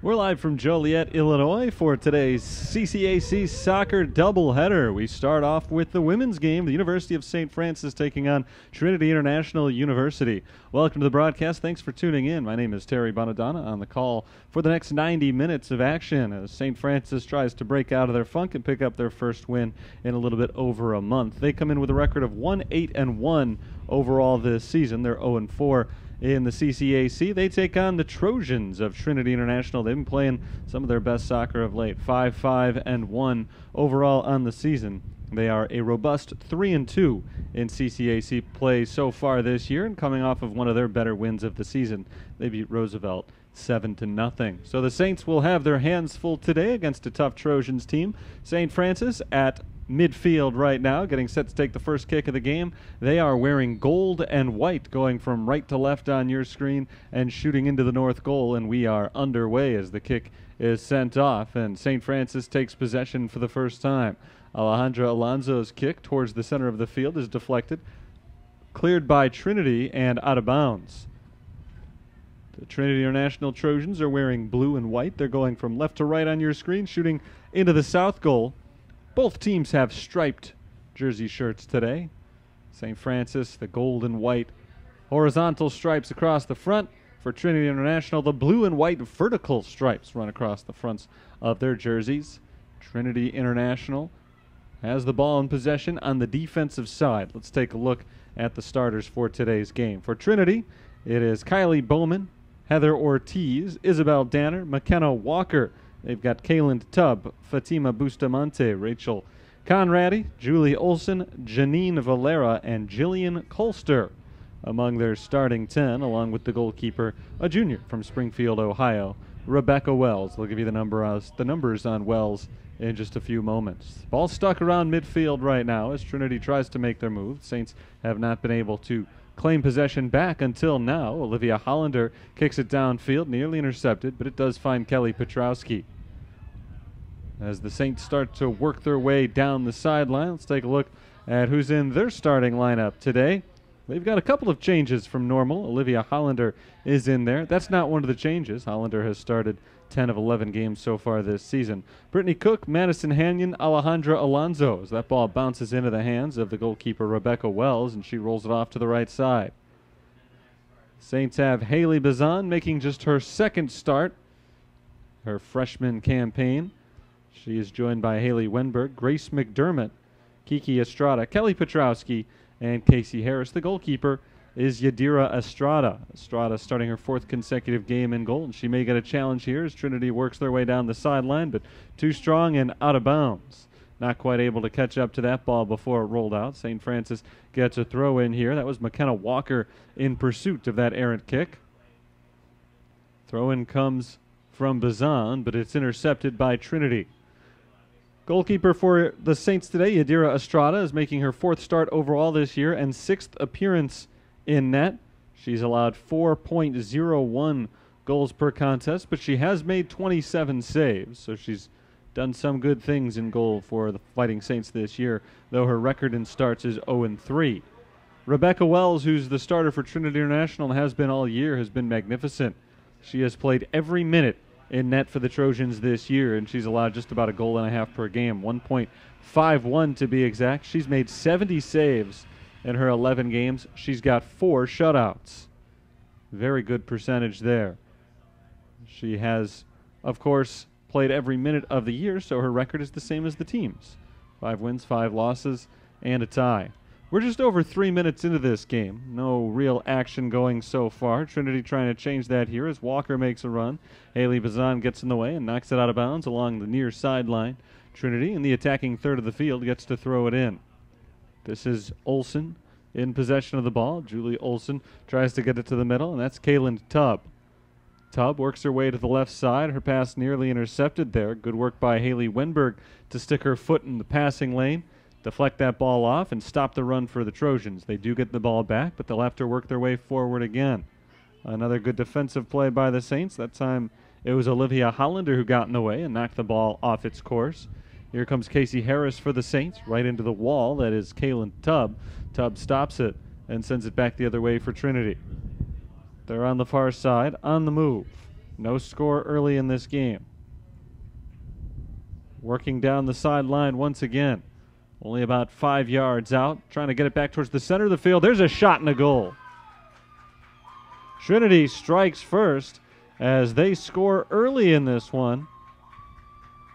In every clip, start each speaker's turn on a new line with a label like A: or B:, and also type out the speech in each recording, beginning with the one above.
A: We're live from Joliet, Illinois for today's CCAC soccer doubleheader. We start off with the women's game, the University of St. Francis taking on Trinity International University. Welcome to the broadcast. Thanks for tuning in. My name is Terry Bonadonna on the call for the next 90 minutes of action as St. Francis tries to break out of their funk and pick up their first win in a little bit over a month. They come in with a record of 1-8-1 overall this season. They're 0-4. In the CCAC, they take on the Trojans of Trinity International. They've been playing some of their best soccer of late, 5-5-1 overall on the season. They are a robust 3-2 in CCAC play so far this year, and coming off of one of their better wins of the season, they beat Roosevelt 7-0. So the Saints will have their hands full today against a tough Trojans team. St. Francis at midfield right now, getting set to take the first kick of the game. They are wearing gold and white, going from right to left on your screen and shooting into the north goal, and we are underway as the kick is sent off, and St. Francis takes possession for the first time. Alejandra Alonso's kick towards the center of the field is deflected, cleared by Trinity, and out of bounds. The Trinity International Trojans are wearing blue and white. They're going from left to right on your screen, shooting into the south goal. Both teams have striped jersey shirts today. St. Francis, the gold and white horizontal stripes across the front. For Trinity International, the blue and white vertical stripes run across the fronts of their jerseys. Trinity International has the ball in possession on the defensive side. Let's take a look at the starters for today's game. For Trinity, it is Kylie Bowman, Heather Ortiz, Isabel Danner, McKenna Walker. They've got Kaylin Tubb, Fatima Bustamante, Rachel Conradi, Julie Olson, Janine Valera, and Jillian Colster among their starting 10, along with the goalkeeper, a junior from Springfield, Ohio, Rebecca Wells. They'll give you the numbers on Wells in just a few moments. Ball stuck around midfield right now as Trinity tries to make their move. Saints have not been able to claim possession back until now. Olivia Hollander kicks it downfield, nearly intercepted, but it does find Kelly Petrowski. As the Saints start to work their way down the sideline, let's take a look at who's in their starting lineup today. They've got a couple of changes from normal. Olivia Hollander is in there. That's not one of the changes. Hollander has started 10 of 11 games so far this season. Brittany Cook, Madison Hanyon, Alejandra Alonso. As that ball bounces into the hands of the goalkeeper Rebecca Wells, and she rolls it off to the right side. Saints have Haley Bazan making just her second start, her freshman campaign. She is joined by Haley Wenberg, Grace McDermott, Kiki Estrada, Kelly Petrowski, and Casey Harris. The goalkeeper is Yadira Estrada. Estrada starting her fourth consecutive game in goal, and she may get a challenge here as Trinity works their way down the sideline, but too strong and out of bounds. Not quite able to catch up to that ball before it rolled out. St. Francis gets a throw in here. That was McKenna Walker in pursuit of that errant kick. Throw in comes from Bazan, but it's intercepted by Trinity. Goalkeeper for the Saints today, Yadira Estrada, is making her fourth start overall this year and sixth appearance in net. She's allowed 4.01 goals per contest, but she has made 27 saves, so she's done some good things in goal for the Fighting Saints this year, though her record in starts is 0-3. Rebecca Wells, who's the starter for Trinity International and has been all year, has been magnificent. She has played every minute in net for the Trojans this year, and she's allowed just about a goal and a half per game, 1.51 to be exact. She's made 70 saves in her 11 games. She's got 4 shutouts. Very good percentage there. She has, of course, played every minute of the year, so her record is the same as the team's. 5 wins, 5 losses, and a tie. We're just over 3 minutes into this game. No real action going so far. Trinity trying to change that here as Walker makes a run. Haley Bazan gets in the way and knocks it out of bounds along the near sideline. Trinity, in the attacking third of the field, gets to throw it in. This is Olson in possession of the ball. Julie Olson tries to get it to the middle, and that's Kaylin Tubb. Tubb works her way to the left side. Her pass nearly intercepted there. Good work by Haley Wenberg to stick her foot in the passing lane, deflect that ball off, and stop the run for the Trojans. They do get the ball back, but they'll have to work their way forward again. Another good defensive play by the Saints. That time it was Olivia Hollander who got in the way and knocked the ball off its course. Here comes Casey Harris for the Saints, right into the wall. That is Kaylin Tubb. Tubb stops it and sends it back the other way for Trinity. They're on the far side, on the move. No score early in this game. Working down the sideline once again. Only about 5 yards out. Trying to get it back towards the center of the field. There's a shot and a goal. Trinity strikes first as they score early in this one.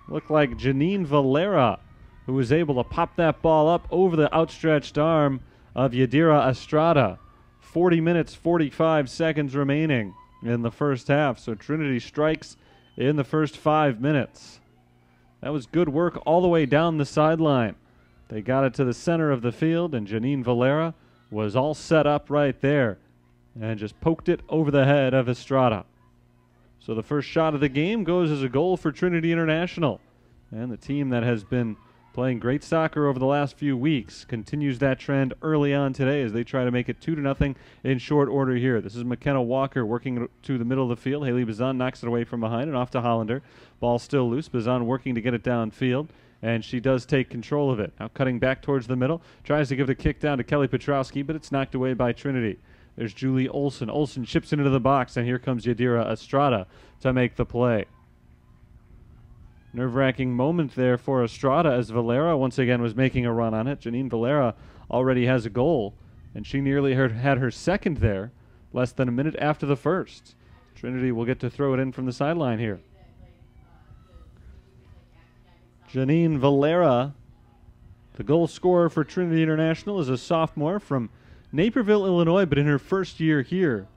A: Looked like Janine Valera, who was able to pop that ball up over the outstretched arm of Yadira Estrada. 40 minutes, 45 seconds remaining in the first half. So Trinity strikes in the first 5 minutes. That was good work all the way down the sideline. They got it to the center of the field, and Janine Valera was all set up right there and just poked it over the head of Estrada. So the first shot of the game goes as a goal for Trinity International. And the team that has been playing great soccer over the last few weeks continues that trend early on today as they try to make it 2-0 in short order here. This is McKenna Walker working to the middle of the field. Haley Bazan knocks it away from behind and off to Hollander. Ball still loose. Bazan working to get it downfield, and she does take control of it. Now cutting back towards the middle. Tries to give it a kick down to Kelly Petrowski, but it's knocked away by Trinity. There's Julie Olson. Olson chips into the box, and here comes Yadira Estrada to make the play. Nerve-wracking moment there for Estrada as Valera once again was making a run on it. Janine Valera already has a goal, and she nearly had her second there less than a minute after the first. Trinity will get to throw it in from the sideline here. Janine Valera, the goal scorer for Trinity International, is a sophomore from Naperville, Illinois, but in her first year here.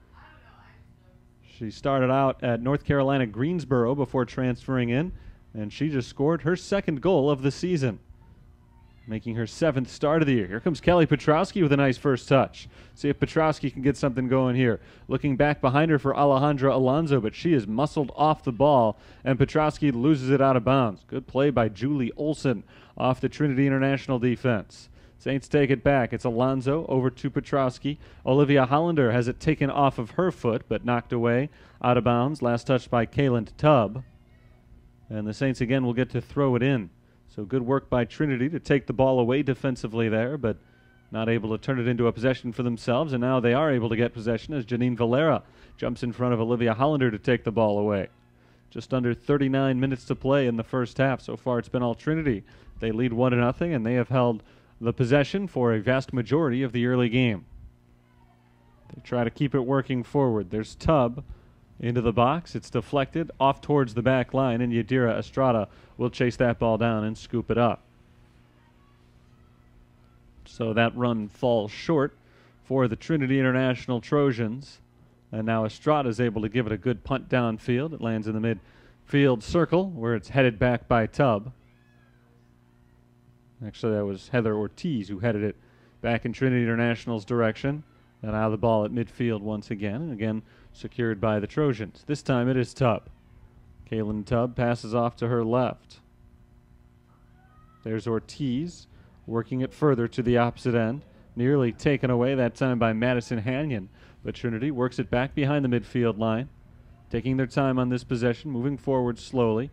A: She started out at North Carolina Greensboro before transferring in, and she just scored her second goal of the season, making her 7th start of the year. Here comes Kelly Petrowski with a nice first touch. See if Petrowski can get something going here. Looking back behind her for Alejandra Alonso, but she is muscled off the ball, and Petrowski loses it out of bounds. Good play by Julie Olson off the Trinity International defense. Saints take it back. It's Alonso over to Petrowski. Olivia Hollander has it taken off of her foot, but knocked away out of bounds. Last touch by Kaylin Tubb. And the Saints again will get to throw it in. So good work by Trinity to take the ball away defensively there, but not able to turn it into a possession for themselves. And now they are able to get possession as Janine Valera jumps in front of Olivia Hollander to take the ball away. Just under 39 minutes to play in the first half. So far it's been all Trinity. They lead 1-0, and they have held the possession for a vast majority of the early game. They try to keep it working forward. There's Tubb into the box. It's deflected off towards the back line, and Yadira Estrada will chase that ball down and scoop it up. So that run falls short for the Trinity International Trojans. And now Estrada is able to give it a good punt downfield. It lands in the midfield circle where it's headed back by Tubb. Actually, that was Heather Ortiz who headed it back in Trinity International's direction. And now the ball at midfield once again, and again secured by the Trojans. This time it is Tubb. Kaylin Tubb passes off to her left. There's Ortiz working it further to the opposite end. Nearly taken away that time by Madison Hanyon. But Trinity works it back behind the midfield line. Taking their time on this possession, moving forward slowly.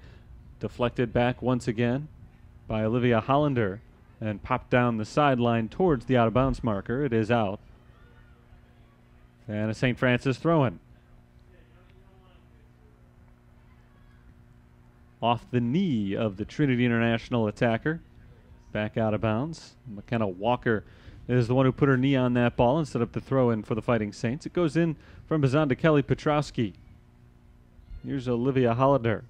A: Deflected back once again by Olivia Hollander and popped down the sideline towards the out-of-bounds marker. It is out. And a St. Francis throw-in. Off the knee of the Trinity International attacker. Back out of bounds. McKenna Walker is the one who put her knee on that ball and set up the throw-in for the Fighting Saints. It goes in from Bazan to Kelly Petrowski. Here's Olivia Hollander.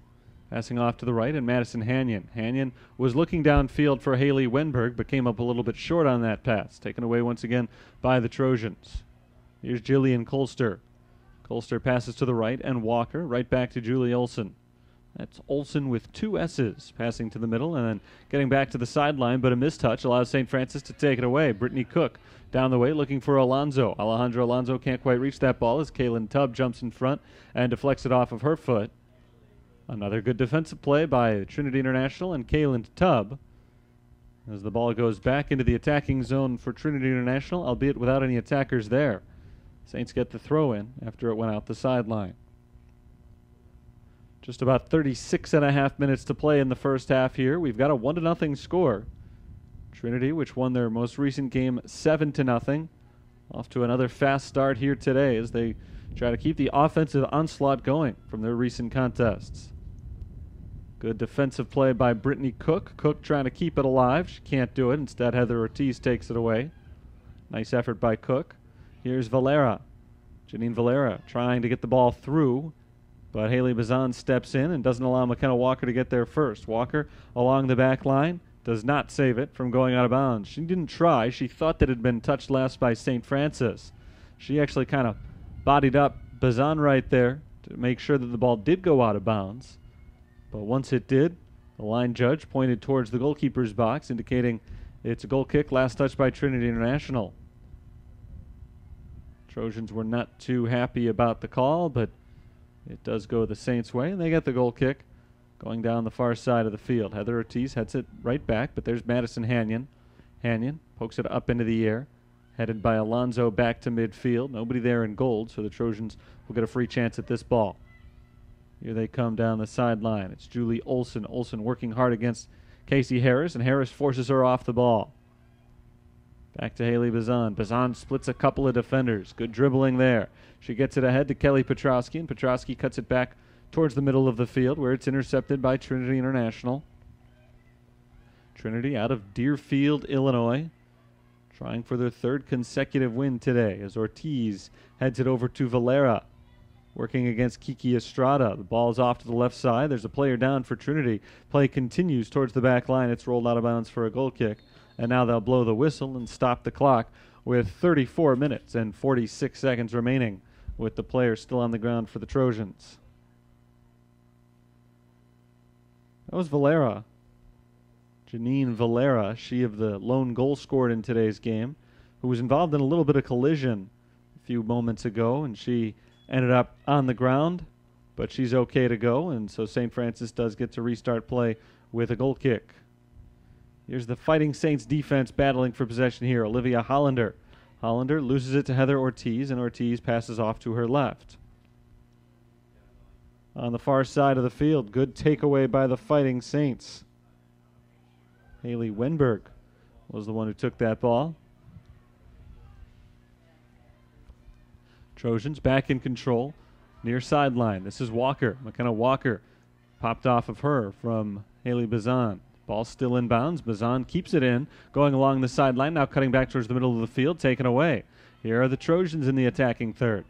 A: Passing off to the right, and Madison Hanyon. Hanyon was looking downfield for Haley Wenberg, but came up a little bit short on that pass. Taken away once again by the Trojans. Here's Jillian Colster. Colster passes to the right, and Walker right back to Julie Olson. That's Olson with 2 S's, passing to the middle and then getting back to the sideline, but a mistouch allows St. Francis to take it away. Brittany Cook down the way looking for Alonso. Alejandra Alonso can't quite reach that ball as Kaylin Tubb jumps in front and deflects it off of her foot. Another good defensive play by Trinity International and Kaylin Tubb as the ball goes back into the attacking zone for Trinity International, albeit without any attackers there. Saints get the throw in after it went out the sideline. Just about 36.5 minutes to play in the first half here. We've got a 1-0 score. Trinity, which won their most recent game 7-0, off to another fast start here today as they try to keep the offensive onslaught going from their recent contests. Good defensive play by Brittany Cook. Cook trying to keep it alive. She can't do it. Instead, Heather Ortiz takes it away. Nice effort by Cook. Here's Valera. Janine Valera trying to get the ball through, but Haley Bazan steps in and doesn't allow McKenna Walker to get there first. Walker along the back line does not save it from going out of bounds. She didn't try. She thought that it had been touched last by St. Francis. She actually kind of bodied up Bazan right there to make sure that the ball did go out of bounds. But once it did, the line judge pointed towards the goalkeeper's box, indicating it's a goal kick, last touch by Trinity International. Trojans were not too happy about the call, but it does go the Saints' way, and they get the goal kick going down the far side of the field. Heather Ortiz heads it right back, but there's Madison Hanyon. Hanyon pokes it up into the air, headed by Alonzo back to midfield. Nobody there in gold, so the Trojans will get a free chance at this ball. Here they come down the sideline. It's Julie Olson. Olson working hard against Casey Harris, and Harris forces her off the ball. Back to Haley Bazan. Bazan splits a couple of defenders. Good dribbling there. She gets it ahead to Kelly Petrowski, and Petrowski cuts it back towards the middle of the field where it's intercepted by Trinity International. Trinity out of Deerfield, Illinois, trying for their third consecutive win today as Ortiz heads it over to Valera. Working against Kiki Estrada. The ball is off to the left side. There's a player down for Trinity. Play continues towards the back line. It's rolled out of bounds for a goal kick. And now they'll blow the whistle and stop the clock with 34 minutes and 46 seconds remaining, with the player still on the ground for the Trojans. That was Valera. Janine Valera, she of the lone goal scored in today's game, who was involved in a little bit of collision a few moments ago, and she ended up on the ground, but she's okay to go, and so St. Francis does get to restart play with a goal kick. Here's the Fighting Saints defense battling for possession here. Olivia Hollander. Hollander loses it to Heather Ortiz, and Ortiz passes off to her left. On the far side of the field, good takeaway by the Fighting Saints. Haley Wenberg was the one who took that ball. Trojans back in control near sideline. This is Walker. McKenna Walker popped off of her from Haley Bazan. Ball still in bounds. Bazan keeps it in, going along the sideline, now cutting back towards the middle of the field, taken away. Here are the Trojans in the attacking third.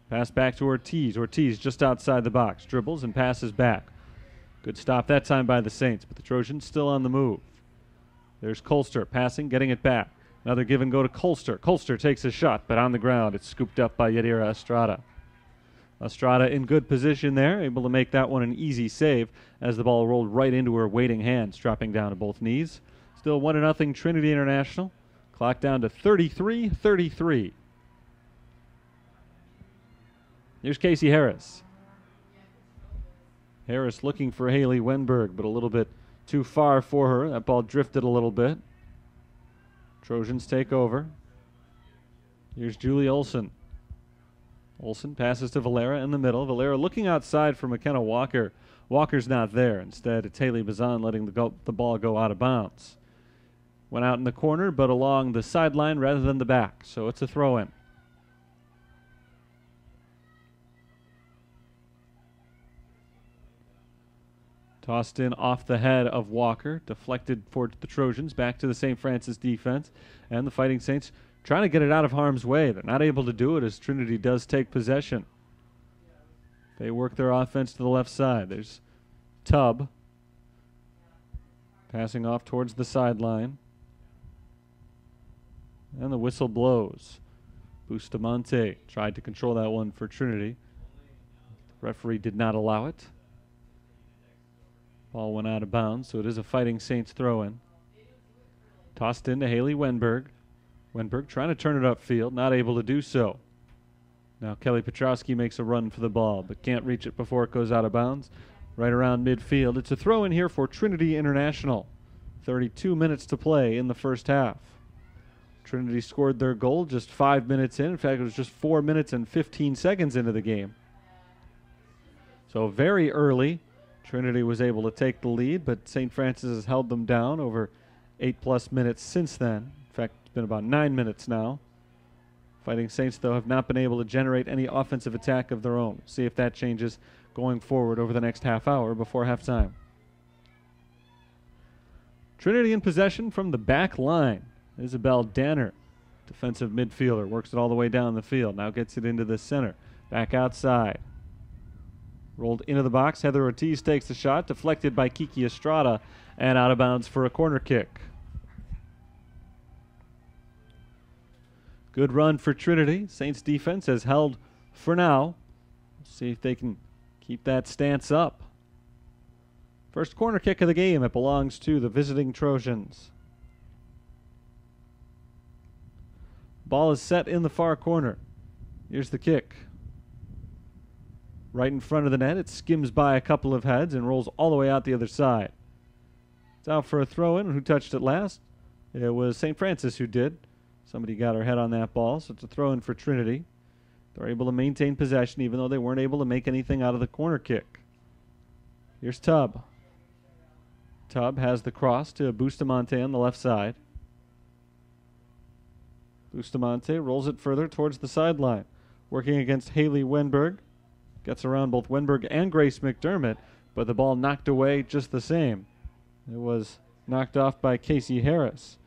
A: Pass back to Ortiz. Ortiz just outside the box. Dribbles and passes back. Good stop that time by the Saints, but the Trojans still on the move. There's Colster passing, getting it back. Another give and go to Colster. Colster takes a shot, but on the ground it's scooped up by Yadira Estrada. Estrada in good position there, able to make that one an easy save as the ball rolled right into her waiting hands, dropping down to both knees. Still 1-0 Trinity International. Clock down to 33-33. Here's Casey Harris. Harris looking for Haley Wenberg, but a little bit too far for her. That ball drifted a little bit. Trojans take over. Here's Julie Olson. Olson passes to Valera in the middle. Valera looking outside for McKenna Walker. Walker's not there. Instead, it's Haley Bazan letting the ball go out of bounds. Went out in the corner, but along the sideline rather than the back. So it's a throw-in. Tossed in off the head of Walker, deflected for the Trojans, back to the St. Francis defense, and the Fighting Saints trying to get it out of harm's way. They're not able to do it as Trinity does take possession. They work their offense to the left side. There's Tubb passing off towards the sideline, and the whistle blows. Bustamante tried to control that one for Trinity. The referee did not allow it. Ball went out of bounds, so it is a Fighting Saints throw-in. Tossed into Haley Wenberg. Wenberg trying to turn it upfield, not able to do so. Now Kelly Petrowski makes a run for the ball, but can't reach it before it goes out of bounds. Right around midfield. It's a throw-in here for Trinity International. 32 minutes to play in the first half. Trinity scored their goal just 5 minutes in. In fact, it was just 4 minutes and 15 seconds into the game. So very early, Trinity was able to take the lead, but St. Francis has held them down over 8+ minutes since then. In fact, it's been about 9 minutes now Fighting Saints, though, have not been able to generate any offensive attack of their own. See if that changes going forward over the next half hour before halftime. Trinity in possession from the back line. Isabel Danner, defensive midfielder, works it all the way down the field. Now gets it into the center. Back outside. Rolled into the box. Heather Ortiz takes the shot, deflected by Kiki Estrada, and out of bounds for a corner kick. Good run for Trinity. Saints defense has held for now. See if they can keep that stance up. First corner kick of the game. It belongs to the visiting Trojans. Ball is set in the far corner. Here's the kick. Right in front of the net. It skims by a couple of heads and rolls all the way out the other side. It's out for a throw-in. Who touched it last? It was St. Francis who did. Somebody got her head on that ball, so it's a throw-in for Trinity. They're able to maintain possession even though they weren't able to make anything out of the corner kick. Here's Tubb. Tubb has the cross to Bustamante on the left side. Bustamante rolls it further towards the sideline. Working against Haley Wenberg. Gets around both Wenberg and Grace McDermott, but the ball knocked away just the same. It was knocked off by Casey Harris.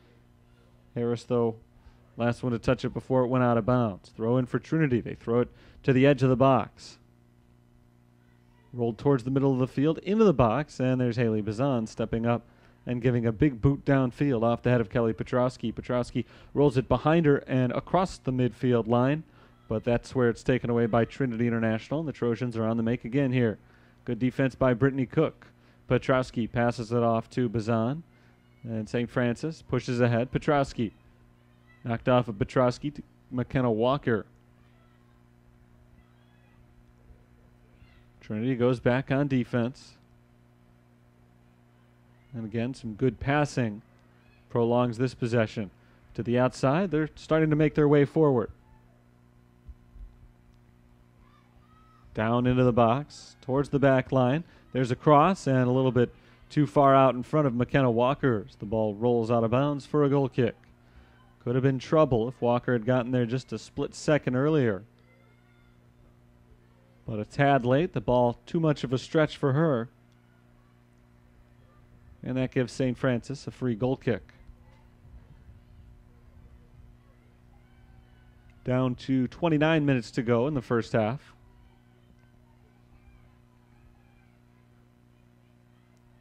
A: Harris, though, last one to touch it before it went out of bounds. Throw in for Trinity. They throw it to the edge of the box. Rolled towards the middle of the field, into the box, and there's Haley Bazan stepping up and giving a big boot downfield off the head of Kelly Petrowski. Petrowski rolls it behind her and across the midfield line, but that's where it's taken away by Trinity International, and the Trojans are on the make again here. Good defense by Brittany Cook. Petrowski passes it off to Bazan, and St. Francis pushes ahead. Petrowski knocked off of Petrowski to McKenna Walker. Trinity goes back on defense. And again, some good passing prolongs this possession. To the outside, they're starting to make their way forward. Down into the box, towards the back line. There's a cross and a little bit too far out in front of McKenna Walker as the ball rolls out of bounds for a goal kick. Could have been trouble if Walker had gotten there just a split second earlier. But a tad late, the ball too much of a stretch for her. And that gives St. Francis a free goal kick. Down to 29 minutes to go in the first half.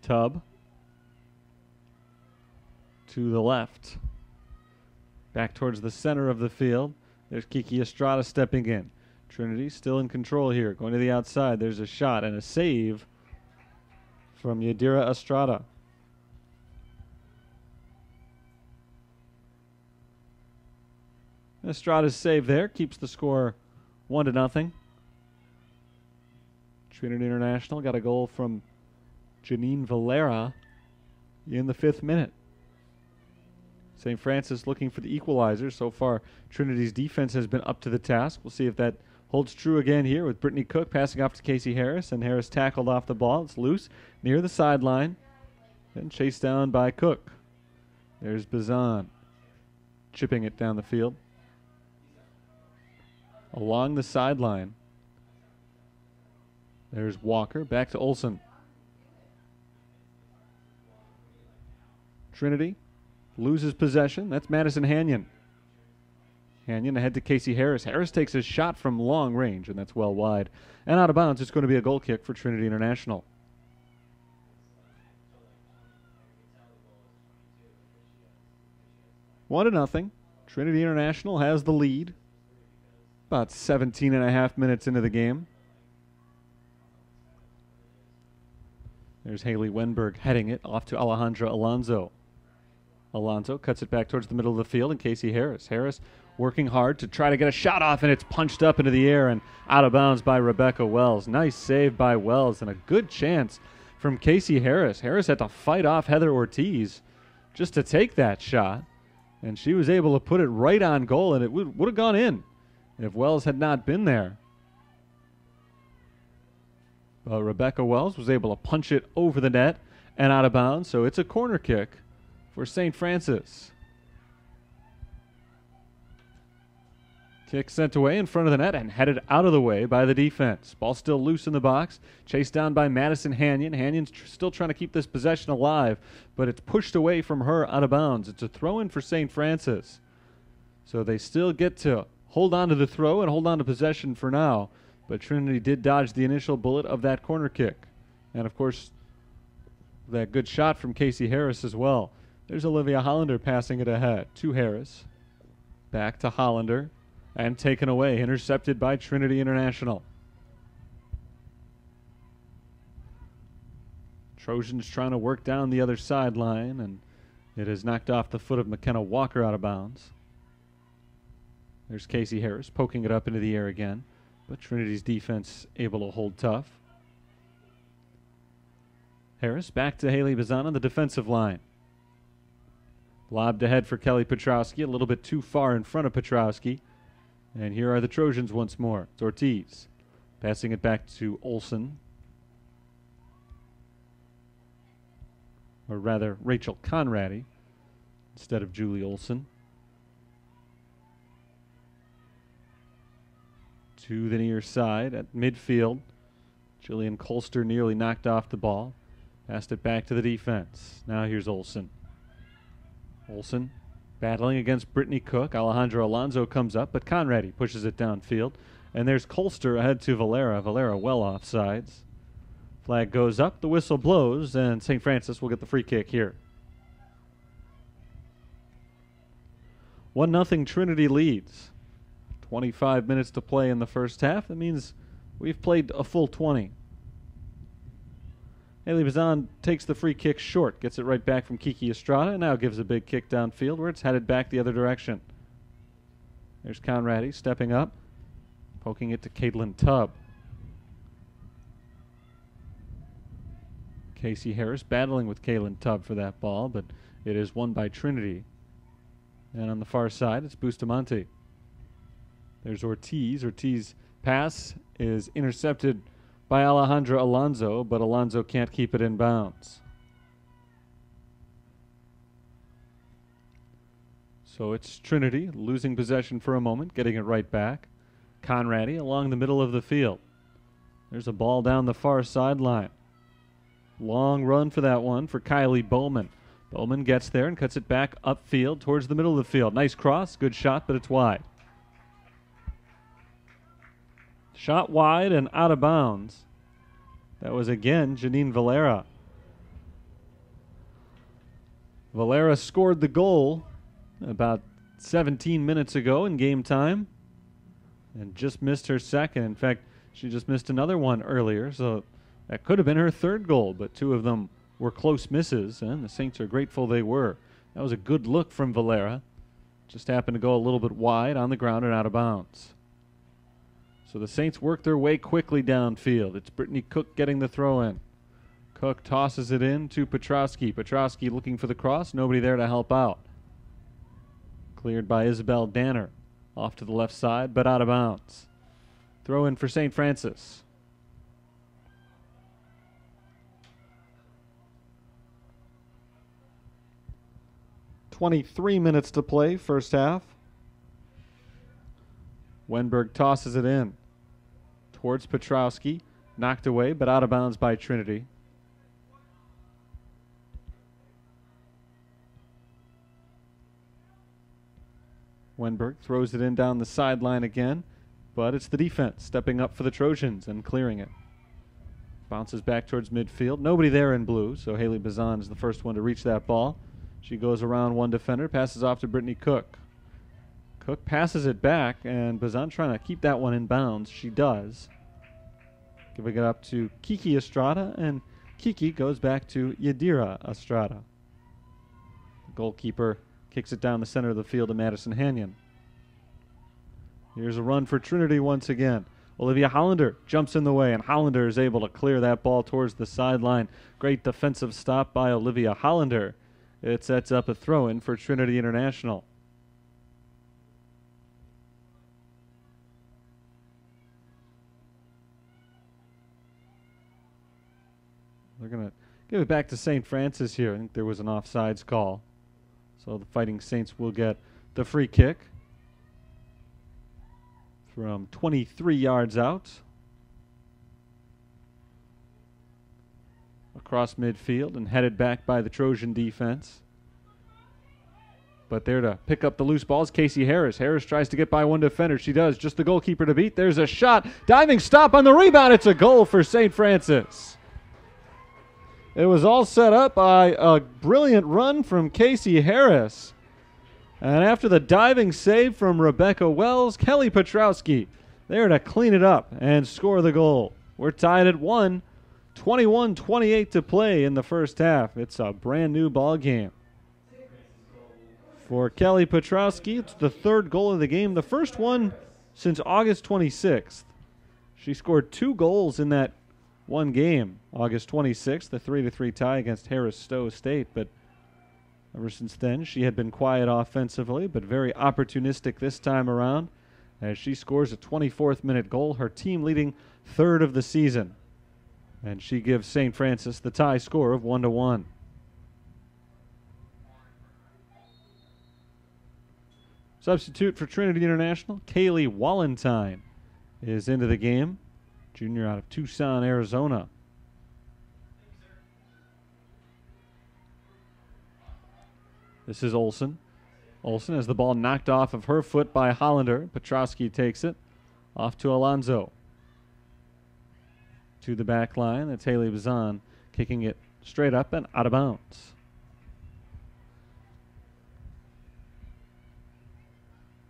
A: Tubb to the left. Back towards the center of the field. There's Kiki Estrada stepping in. Trinity still in control here. Going to the outside. There's a shot and a save from Yadira Estrada. Estrada's save there keeps the score 1-0. Trinity International got a goal from Janine Valera in the 5th minute. St. Francis looking for the equalizer. So far, Trinity's defense has been up to the task. We'll see if that holds true again here with Brittany Cook passing off to Casey Harris, and Harris tackled off the ball. It's loose near the sideline, then chased down by Cook. There's Bazan chipping it down the field. Along the sideline, there's Walker. Back to Olsen. Trinity loses possession. That's Madison Hanyon. Hanyon ahead to Casey Harris. Harris takes a shot from long range, and that's well wide. And out of bounds, it's going to be a goal kick for Trinity International. 1-0. Trinity International has the lead. About 17 and a half minutes into the game. There's Haley Wenberg heading it off to Alejandra Alonso. Alonso cuts it back towards the middle of the field, and Casey Harris. Harris working hard to try to get a shot off, and it's punched up into the air and out of bounds by Rebecca Wells. Nice save by Wells, and a good chance from Casey Harris. Harris had to fight off Heather Ortiz just to take that shot, and she was able to put it right on goal, and it would have gone in if Wells had not been there. But Rebecca Wells was able to punch it over the net and out of bounds, so it's a corner kick for St. Francis. Kick sent away in front of the net and headed out of the way by the defense. Ball still loose in the box. Chased down by Madison Hanyon. Hanyon's still trying to keep this possession alive, but it's pushed away from her out of bounds. It's a throw-in for St. Francis. So they still get to hold on to the throw and hold on to possession for now. But Trinity did dodge the initial bullet of that corner kick. And, of course, that good shot from Casey Harris as well. There's Olivia Hollander passing it ahead to Harris. Back to Hollander. And taken away, intercepted by Trinity International. Trojans trying to work down the other sideline, and it is knocked off the foot of McKenna Walker out of bounds. There's Casey Harris poking it up into the air again, but Trinity's defense able to hold tough. Harris back to Haley Bazan on the defensive line. Lobbed ahead for Kelly Petrowski, a little bit too far in front of Petrowski. And here are the Trojans once more. It's Ortiz passing it back to Olsen. Or rather, Rachel Conradi instead of Julie Olsen. To the near side at midfield. Jillian Colster nearly knocked off the ball. Passed it back to the defense. Now here's Olsen. Olsen battling against Brittany Cook. Alejandra Alonso comes up, but Conradi pushes it downfield. And there's Colster ahead to Valera. Valera well offsides. Flag goes up, the whistle blows, and St. Francis will get the free kick here. 1-0 Trinity leads. 25 minutes to play in the first half. That means we've played a full 20. Haley Bazan takes the free kick short, gets it right back from Kiki Estrada, and now gives a big kick downfield where it's headed back the other direction. There's Conradi stepping up, poking it to Caitlin Tubb. Casey Harris battling with Caitlin Tubb for that ball, but it is won by Trinity. And on the far side, it's Bustamante. There's Ortiz. Ortiz's pass is intercepted by Alejandra Alonso, but Alonso can't keep it in bounds. So it's Trinity losing possession for a moment, getting it right back. Conradi along the middle of the field. There's a ball down the far sideline. Long run for that one for Kylie Bowman. Bowman gets there and cuts it back upfield towards the middle of the field. Nice cross, good shot, but it's wide. Shot wide and out of bounds. That was again Janine Valera. Valera scored the goal about 17 minutes ago in game time and just missed her second. In fact, she just missed another one earlier, so that could have been her third goal, but two of them were close misses, and the Saints are grateful they were. That was a good look from Valera. Just happened to go a little bit wide on the ground and out of bounds. So the Saints work their way quickly downfield. It's Brittany Cook getting the throw in. Cook tosses it in to Petrowski. Petrowski looking for the cross. Nobody there to help out. Cleared by Isabel Danner. Off to the left side, but out of bounds. Throw in for St. Francis. .23 minutes to play, first half. Wenberg tosses it in towards Petrowski. Knocked away, but out of bounds by Trinity. Wenberg throws it in down the sideline again, but it's the defense stepping up for the Trojans and clearing it. Bounces back towards midfield. Nobody there in blue, so Haley Bazan is the first one to reach that ball. She goes around one defender, passes off to Brittany Cook. Cook passes it back, and Bazan trying to keep that one in bounds. She does. Giving it up to Kiki Estrada, and Kiki goes back to Yadira Estrada. The goalkeeper kicks it down the center of the field to Madison Hanyon. Here's a run for Trinity once again. Olivia Hollander jumps in the way, and Hollander is able to clear that ball towards the sideline. Great defensive stop by Olivia Hollander. It sets up a throw-in for Trinity International. They're going to give it back to St. Francis here. I think there was an offsides call. So the Fighting Saints will get the free kick. from 23 yards out. Across midfield and headed back by the Trojan defense. But there to pick up the loose balls, Casey Harris. Harris tries to get by one defender. She does. Just the goalkeeper to beat. There's a shot. Diving stop on the rebound. It's a goal for St. Francis. It was all set up by a brilliant run from Casey Harris. And after the diving save from Rebecca Wells, Kelly Petrowski there to clean it up and score the goal. We're tied at 1. 21-28 to play in the first half. It's a brand new ball game. For Kelly Petrowski, it's the third goal of the game, the first one since August 26th. She scored 2 goals in that one game, August 26th, the 3-3 tie against Harris Stowe State. But ever since then, she had been quiet offensively, but very opportunistic this time around as she scores a 24th minute goal, her team leading third of the season. And she gives St. Francis the tie score of 1-1. Substitute for Trinity International, Kaylee Wallentine is into the game. Junior out of Tucson, Arizona. This is Olsen. Olsen has the ball knocked off of her foot by Hollander. Petrowski takes it off to Alonzo. To the back line, that's Haley Bazan kicking it straight up and out of bounds.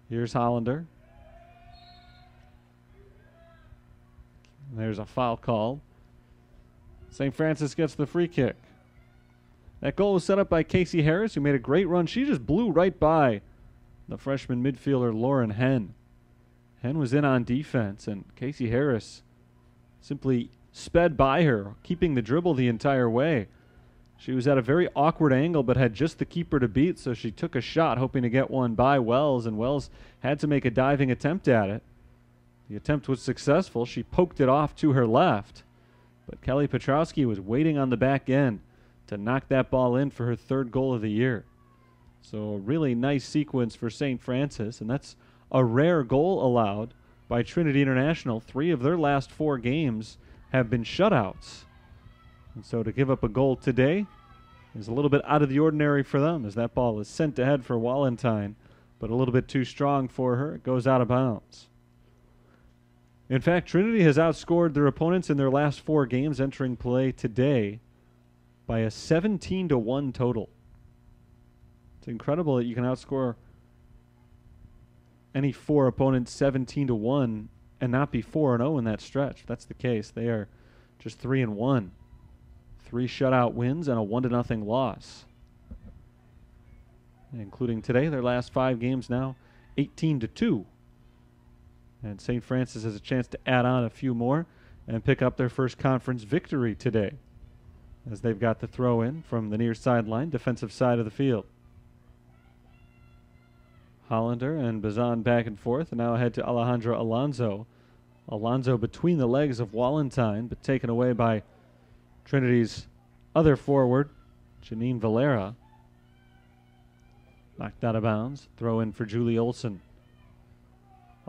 A: Here's Hollander. There's a foul called. St. Francis gets the free kick. That goal was set up by Casey Harris, who made a great run. She just blew right by the freshman midfielder Lauren Henn. Henn was in on defense, and Casey Harris simply sped by her, keeping the dribble the entire way. She was at a very awkward angle but had just the keeper to beat, so she took a shot hoping to get one by Wells, and Wells had to make a diving attempt at it. The attempt was successful. She poked it off to her left, but Kelly Petrowski was waiting on the back end to knock that ball in for her third goal of the year. So a really nice sequence for St. Francis, and that's a rare goal allowed by Trinity International. 3 of their last 4 games have been shutouts. And so to give up a goal today is a little bit out of the ordinary for them, as that ball is sent ahead for Wallentine, but a little bit too strong for her. It goes out of bounds. In fact, Trinity has outscored their opponents in their last 4 games entering play today by a 17-1 total. It's incredible that you can outscore any 4 opponents 17-1 and not be 4-0 in that stretch. If that's the case, they are just 3-1. 3 shutout wins and a 1-0 loss. Including today, their last 5 games now 18-2. And St. Francis has a chance to add on a few more and pick up their first conference victory today, as they've got the throw in from the near sideline, defensive side of the field. Hollander and Bazan back and forth, and now ahead to Alejandra Alonzo. Alonzo between the legs of Wallentine, but taken away by Trinity's other forward, Janine Valera. Knocked out of bounds. Throw in for Julie Olsen.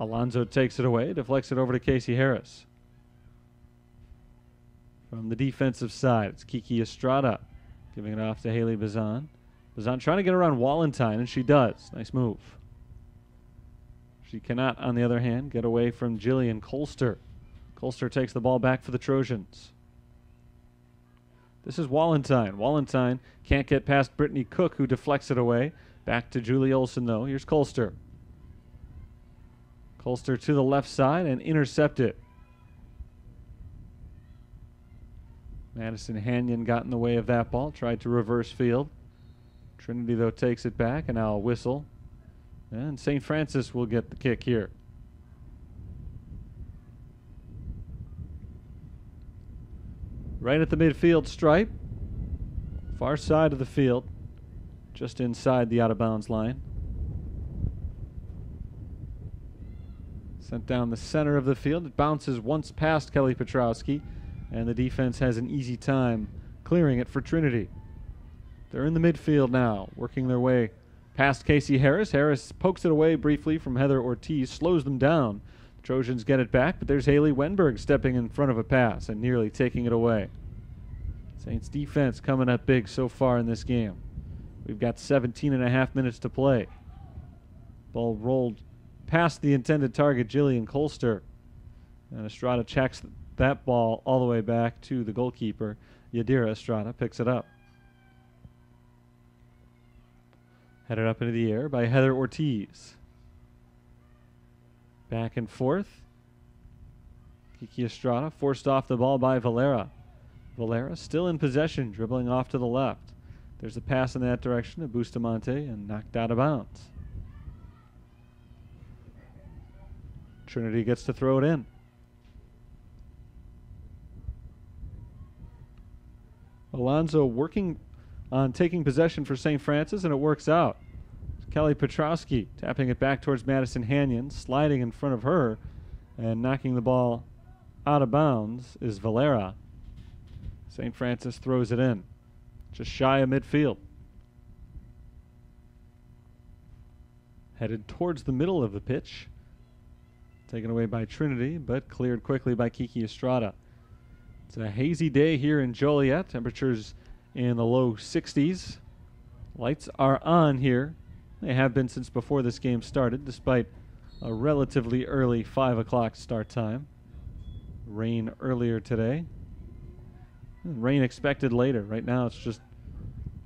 A: Alonzo takes it away, deflects it over to Casey Harris. From the defensive side, it's Kiki Estrada giving it off to Haley Bazan. Bazan trying to get around Wallentine, and she does. Nice move. She cannot, on the other hand, get away from Jillian Colster. Colster takes the ball back for the Trojans. This is Wallentine. Wallentine can't get past Brittany Cook, who deflects it away. Back to Julie Olsen, though. Here's Colster. Colster to the left side and intercepted. Madison Hanyon got in the way of that ball, tried to reverse field. Trinity, though, takes it back, and now a whistle. And St. Francis will get the kick here. Right at the midfield stripe. Far side of the field. Just inside the out-of-bounds line. Sent down the center of the field. It bounces once past Kelly Petrowski, and the defense has an easy time clearing it for Trinity. They're in the midfield now, working their way past Casey Harris. Harris pokes it away briefly from Heather Ortiz, slows them down. The Trojans get it back, but there's Haley Wenberg stepping in front of a pass and nearly taking it away. Saints defense coming up big so far in this game. We've got 17.5 minutes to play. Ball rolled past the intended target, Jillian Colster. And Estrada checks that ball all the way back to the goalkeeper. Yadira Estrada picks it up. Headed up into the air by Heather Ortiz. Back and forth. Kiki Estrada forced off the ball by Valera. Valera still in possession, dribbling off to the left. There's a pass in that direction to Bustamante and knocked out of bounds. Trinity gets to throw it in. Alonso working on taking possession for St. Francis, and it works out. Kelly Petrowski tapping it back towards Madison Hanyon, sliding in front of her, and knocking the ball out of bounds is Valera. St. Francis throws it in, just shy of midfield. Headed towards the middle of the pitch. Taken away by Trinity, but cleared quickly by Kiki Estrada. It's a hazy day here in Joliet. Temperatures in the low 60s. Lights are on here. They have been since before this game started, despite a relatively early 5 o'clock start time. Rain earlier today. Rain expected later. Right now it's just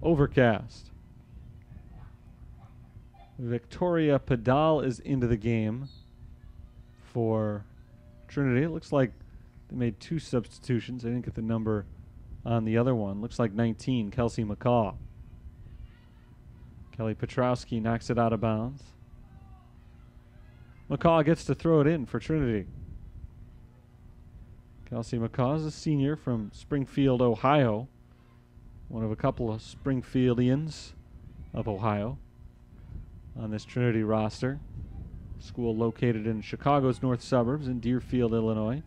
A: overcast. Victoria Padal is into the game for Trinity. It looks like they made 2 substitutions. I didn't get the number on the other one. Looks like 19, Kelsey McCaw. Kelly Petrowski knocks it out of bounds. McCaw gets to throw it in for Trinity. Kelsey McCaw is a senior from Springfield, Ohio. One of a couple of Springfieldians of Ohio on this Trinity roster. School located in Chicago's north suburbs in Deerfield, Illinois.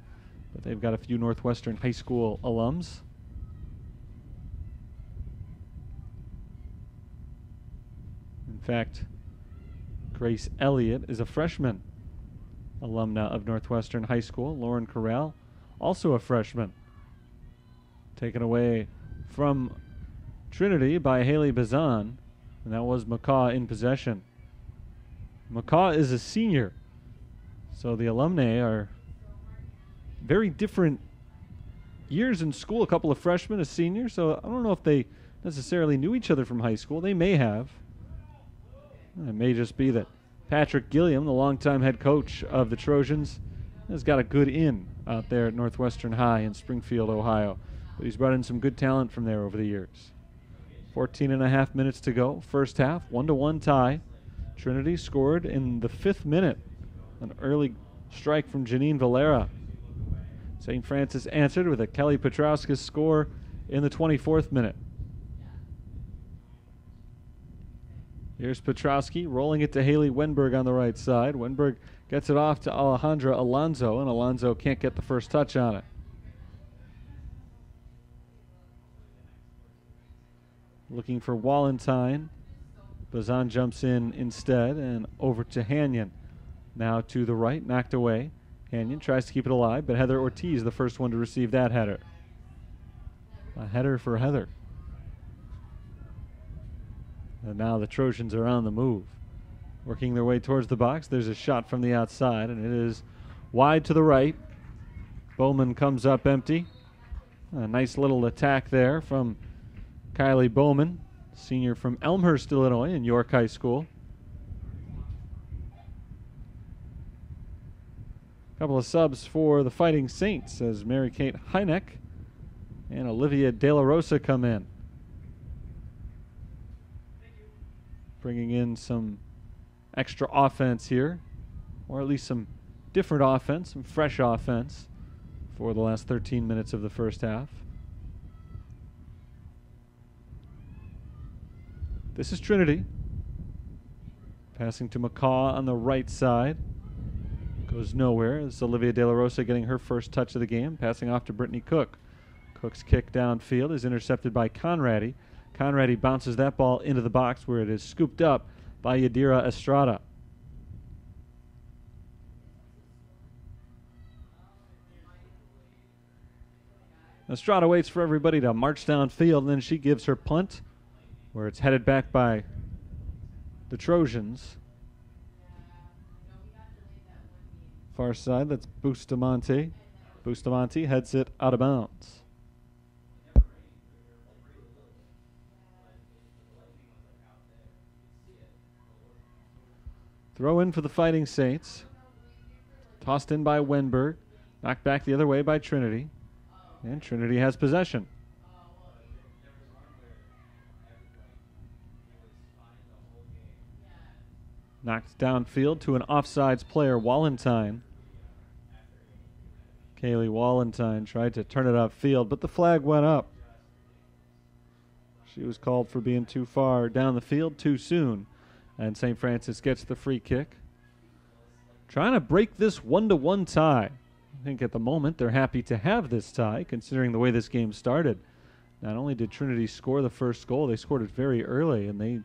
A: But they've got a few Northwestern High School alums. In fact, Grace Elliott is a freshman alumna of Northwestern High School. Lauren Corral, also a freshman. Taken away from Trinity by Haley Bazan, and that was McCaw in possession. McCaw is a senior, so the alumni are very different years in school. A couple of freshmen, a senior, so I don't know if they necessarily knew each other from high school. They may have. It may just be that Patrick Gilliam, the longtime head coach of the Trojans, has got a good in out there at Northwestern High in Springfield, Ohio. But he's brought in some good talent from there over the years. 14.5 minutes to go. First half, 1-1 tie. Trinity scored in the 5th minute. An early strike from Janine Valera. St. Francis answered with a Kelly Petrowski score in the 24th minute. Here's Petrowski rolling it to Haley Wenberg on the right side. Wenberg gets it off to Alejandra Alonso, and Alonso can't get the first touch on it. Looking for Wallentine. Bazan jumps in instead and over to Hanyon. Now to the right, knocked away. Hanyon tries to keep it alive, but Heather Ortiz the first one to receive that header. A header for Heather. And now the Trojans are on the move. Working their way towards the box. There's a shot from the outside, and it is wide to the right. Bowman comes up empty. A nice little attack there from Kylie Bowman, senior from Elmhurst, Illinois, in York High School. A couple of subs for the Fighting Saints as Mary Kate Heineck and Olivia De La Rosa come in. Bringing in some extra offense here, or at least some different offense, some fresh offense for the last 13 minutes of the first half. This is Trinity. Passing to McCaw on the right side. Goes nowhere. This is Olivia De La Rosa getting her first touch of the game. Passing off to Brittany Cook. Cook's kick downfield is intercepted by Conradi. Conradi bounces that ball into the box where it is scooped up by Yadira Estrada. Estrada waits for everybody to march downfield, and then she gives her punt, where it's headed back by the Trojans. Far side, that's Bustamante. Bustamante heads it out of bounds. Throw in for the Fighting Saints. Tossed in by Wenberg. Knocked back the other way by Trinity. And Trinity has possession. Knocked downfield to an offsides player, Wallentine. Kaylee Wallentine tried to turn it upfield, but the flag went up. She was called for being too far down the field too soon. And St. Francis gets the free kick. Trying to break this 1-1 tie. I think at the moment they're happy to have this tie, considering the way this game started. Not only did Trinity score the first goal, they scored it very early, and they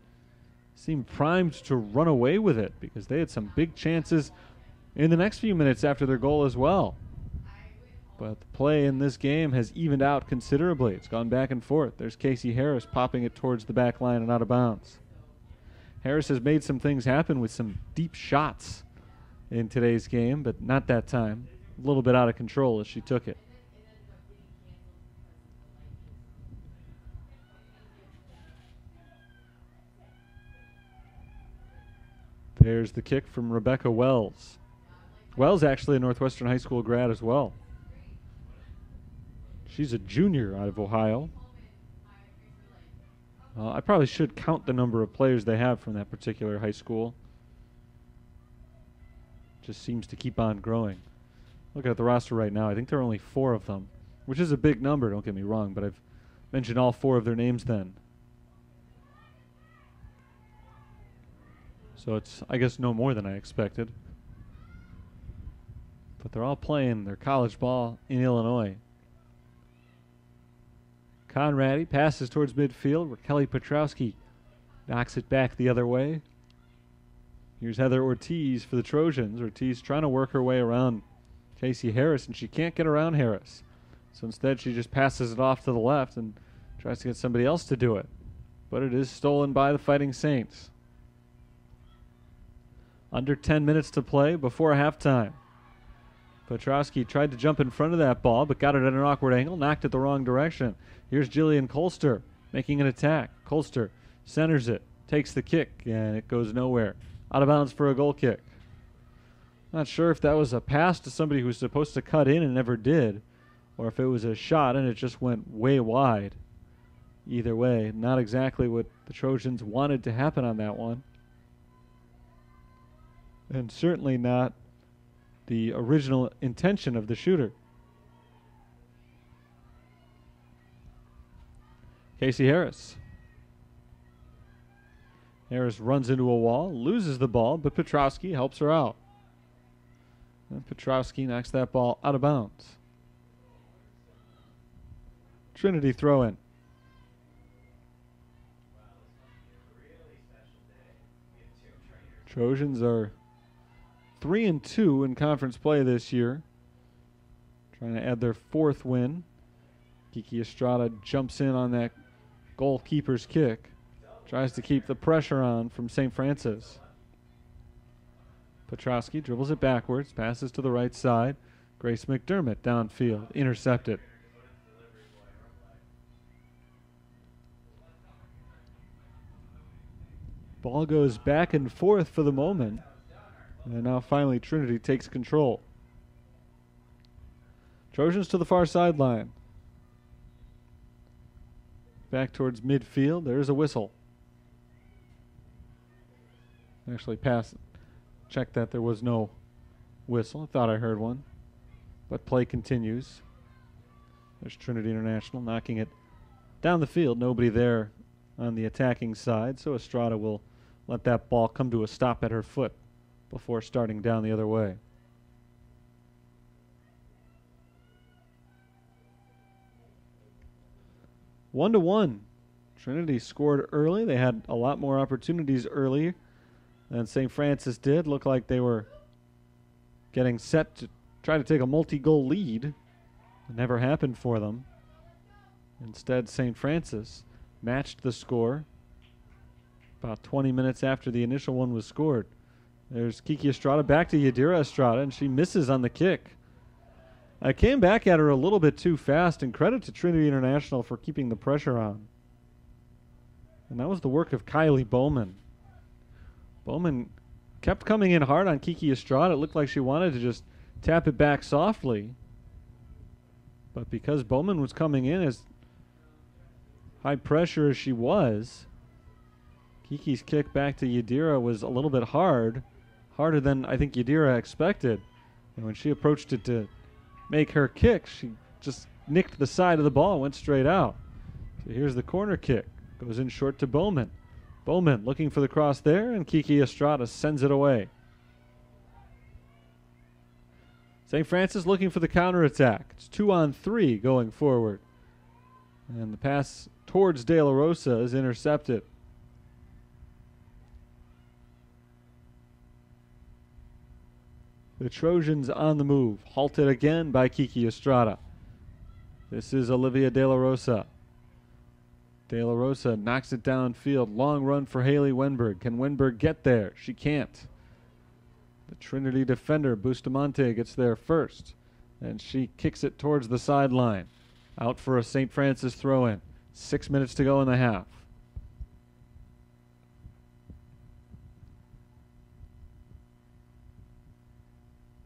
A: seemed primed to run away with it because they had some big chances in the next few minutes after their goal as well. But the play in this game has evened out considerably. It's gone back and forth. There's Casey Harris popping it towards the back line and out of bounds. Harris has made some things happen with some deep shots in today's game, but not that time. A little bit out of control as she took it. There's the kick from Rebecca Wells. Wells actually a Northwestern High School grad as well. She's a junior out of Ohio. I probably should count the number of players they have from that particular high school. Just seems to keep on growing. Looking at the roster right now, I think there are only 4 of them, which is a big number, don't get me wrong, but I've mentioned all 4 of their names then. So it's, I guess, no more than I expected. But they're all playing their college ball in Illinois. Conradi passes towards midfield where Kelly Petrowski knocks it back the other way. Here's Heather Ortiz for the Trojans. Ortiz trying to work her way around Casey Harris, and she can't get around Harris. So instead she just passes it off to the left and tries to get somebody else to do it. But it is stolen by the Fighting Saints. Under 10 minutes to play before halftime. Petrowski tried to jump in front of that ball, but got it at an awkward angle, knocked it the wrong direction. Here's Jillian Colster making an attack. Colster centers it, takes the kick, and it goes nowhere. Out of bounds for a goal kick. Not sure if that was a pass to somebody who was supposed to cut in and never did, or if it was a shot and it just went way wide. Either way, not exactly what the Trojans wanted to happen on that one. And certainly not the original intention of the shooter. Casey Harris. Harris runs into a wall, loses the ball, but Petrowski helps her out. And Petrowski knocks that ball out of bounds. Trinity throw in. Trojans are 3-2 in conference play this year. Trying to add their 4th win. Kiki Estrada jumps in on that goalkeeper's kick. Tries to keep the pressure on from St. Francis. Petrowski dribbles it backwards, passes to the right side. Grace McDermott downfield, intercepted. Ball goes back and forth for the moment. And now finally Trinity takes control. Trojans to the far sideline. Back towards midfield. There's a whistle. Actually checked that there was no whistle. I thought I heard one. But play continues. There's Trinity International knocking it down the field. Nobody there on the attacking side. So Estrada will let that ball come to a stop at her foot before starting down the other way. One to one. Trinity scored early. They had a lot more opportunities early than St. Francis did. Looked like they were getting set to try to take a multi-goal lead. It never happened for them. Instead, St. Francis matched the score about 20 minutes after the initial one was scored. There's Kiki Estrada back to Yadira Estrada, and she misses on the kick. I came back at her a little bit too fast, and credit to Trinity International for keeping the pressure on. And that was the work of Kylie Bowman. Bowman kept coming in hard on Kiki Estrada. It looked like she wanted to just tap it back softly. But because Bowman was coming in as high pressure as she was, Kiki's kick back to Yadira was a little bit harder than I think Yadira expected. And when she approached it to make her kick, she just nicked the side of the ball and went straight out. So here's the corner kick. Goes in short to Bowman. Bowman looking for the cross there, and Kiki Estrada sends it away. St. Francis looking for the counterattack. It's 2-on-3 going forward. And the pass towards De La Rosa is intercepted. The Trojans on the move, halted again by Kiki Estrada. This is Olivia De La Rosa. De La Rosa knocks it downfield. Long run for Haley Wenberg. Can Wenberg get there? She can't. The Trinity defender, Bustamante, gets there first. And she kicks it towards the sideline. Out for a St. Francis throw-in. 6 minutes to go in the half.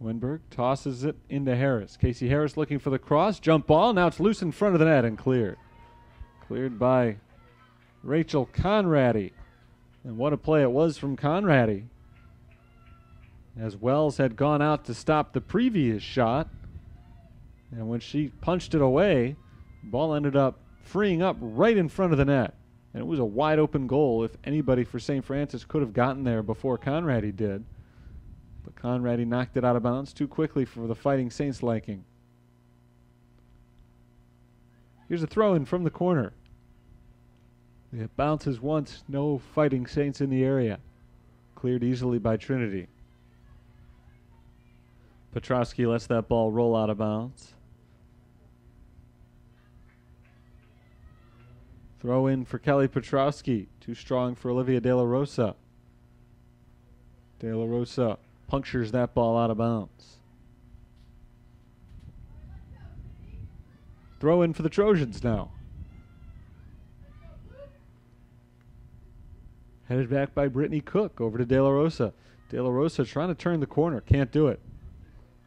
A: Wenberg tosses it into Harris. Casey Harris looking for the cross. Jump ball. Now it's loose in front of the net and cleared. Cleared by Rachel Conradi. And what a play it was from Conradi, as Wells had gone out to stop the previous shot. And when she punched it away, the ball ended up freeing up right in front of the net. And it was a wide open goal if anybody for St. Francis could have gotten there before Conradi did. But Conradi knocked it out of bounds too quickly for the Fighting Saints' liking. Here's a throw-in from the corner. It bounces once, no Fighting Saints in the area. Cleared easily by Trinity. Petrowski lets that ball roll out of bounds. Throw in for Kelly Petrowski. Too strong for Olivia De La Rosa. De La Rosa punctures that ball out of bounds. Throw in for the Trojans now. Headed back by Brittany Cook over to De La Rosa. De La Rosa trying to turn the corner. Can't do it.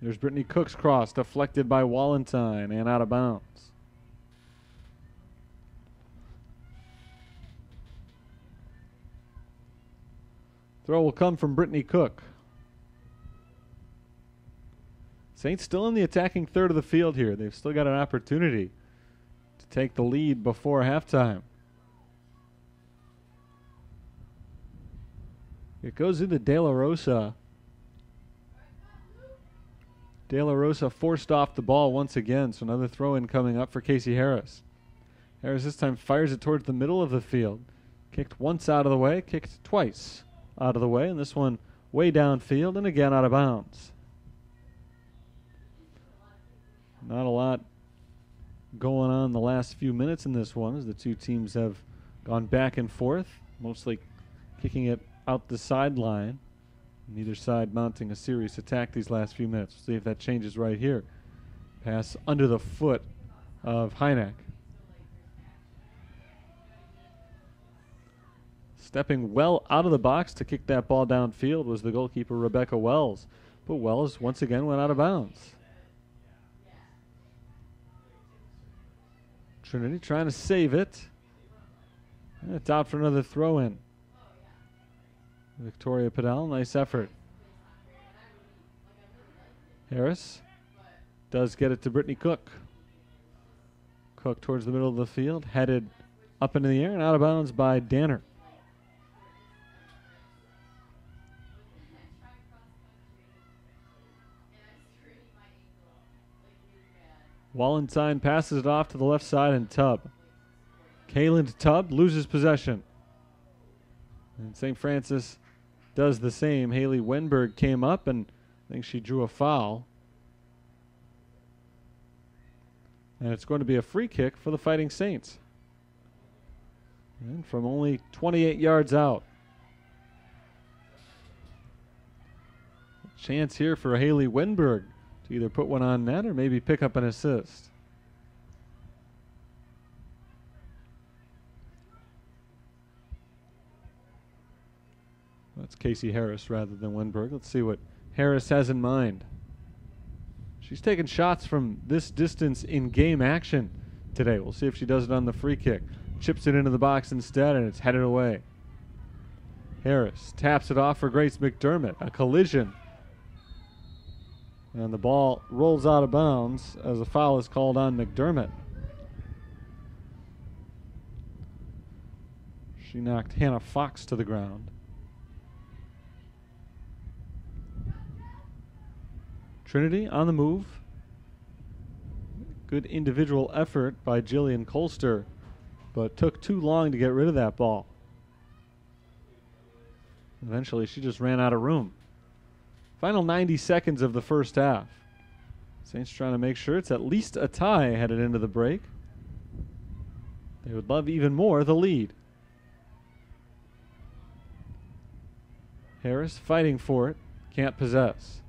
A: There's Brittany Cook's cross deflected by Wallentine and out of bounds. Throw will come from Brittany Cook. Saints still in the attacking third of the field here. They've still got an opportunity to take the lead before halftime. It goes into De La Rosa. De La Rosa forced off the ball once again, so another throw-in coming up for Casey Harris. Harris this time fires it towards the middle of the field. Kicked once out of the way, kicked twice out of the way, and this one way downfield and again out of bounds. Not a lot going on the last few minutes in this one as the two teams have gone back and forth, mostly kicking it out the sideline. Neither side mounting a serious attack these last few minutes. We'll see if that changes right here. Pass under the foot of Hynek. Stepping well out of the box to kick that ball downfield was the goalkeeper Rebecca Wells. But Wells once again went out of bounds. Trinity trying to save it. And it's out for another throw-in. Victoria Padel, nice effort. Harris does get it to Brittany Cook. Cook towards the middle of the field, headed up into the air and out of bounds by Danner. Wallentine passes it off to the left side and Tubb. Kaylin Tubb loses possession. And St. Francis does the same. Haley Wenberg came up and I think she drew a foul. And it's going to be a free kick for the Fighting Saints. And from only 28 yards out. A chance here for Haley Wenberg to either put one on net or maybe pick up an assist. That's Casey Harris rather than Wenberg. Let's see what Harris has in mind. She's taken shots from this distance in game action today. We'll see if she does it on the free kick. Chips it into the box instead, and it's headed away. Harris taps it off for Grace McDermott. A collision. And the ball rolls out of bounds as a foul is called on McDermott. She knocked Hannah Fox to the ground. Trinity on the move. Good individual effort by Jillian Colster, but took too long to get rid of that ball. Eventually, she just ran out of room. Final 90 seconds of the first half. Saints trying to make sure it's at least a tie headed into the break. They would love even more the lead. Harris fighting for it, can't possess.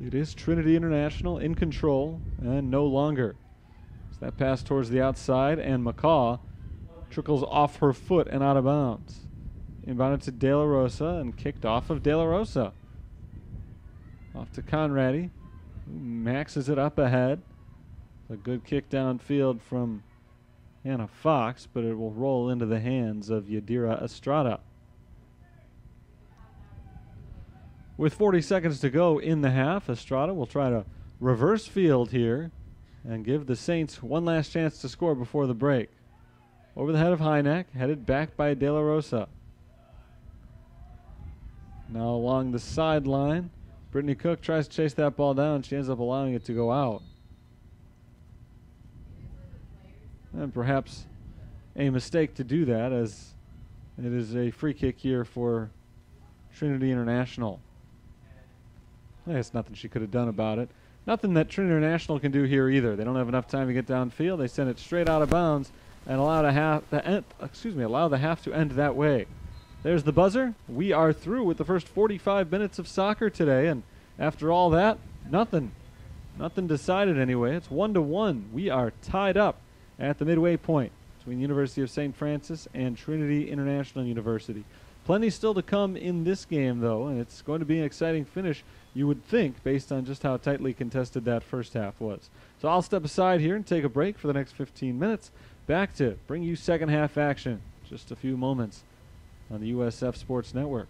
A: It is Trinity International in control and no longer. So that pass towards the outside, and McCaw trickles off her foot and out of bounds. Inbounded to De La Rosa and kicked off of De La Rosa. Off to Conradi, who maxes it up ahead. A good kick downfield from Hannah Fox, but it will roll into the hands of Yadira Estrada. With 40 seconds to go in the half, Estrada will try to reverse field here and give the Saints one last chance to score before the break. Over the head of Hynek, headed back by De La Rosa. Now along the sideline, Brittany Cook tries to chase that ball down. She ends up allowing it to go out. And perhaps a mistake to do that, as it is a free kick here for Trinity International. There's nothing she could have done about it. Nothing that Trinity International can do here either. They don't have enough time to get downfield. They send it straight out of bounds and allow the half to end that way. There's the buzzer. We are through with the first 45 minutes of soccer today, and after all that, nothing decided anyway. It's 1-1. We are tied up at the midway point between University of St. Francis and Trinity International University. Plenty still to come in this game, though, and it's going to be an exciting finish, you would think, based on just how tightly contested that first half was. So I'll step aside here and take a break for the next 15 minutes. Back to bring you second half action just a few moments on the USF Sports Network.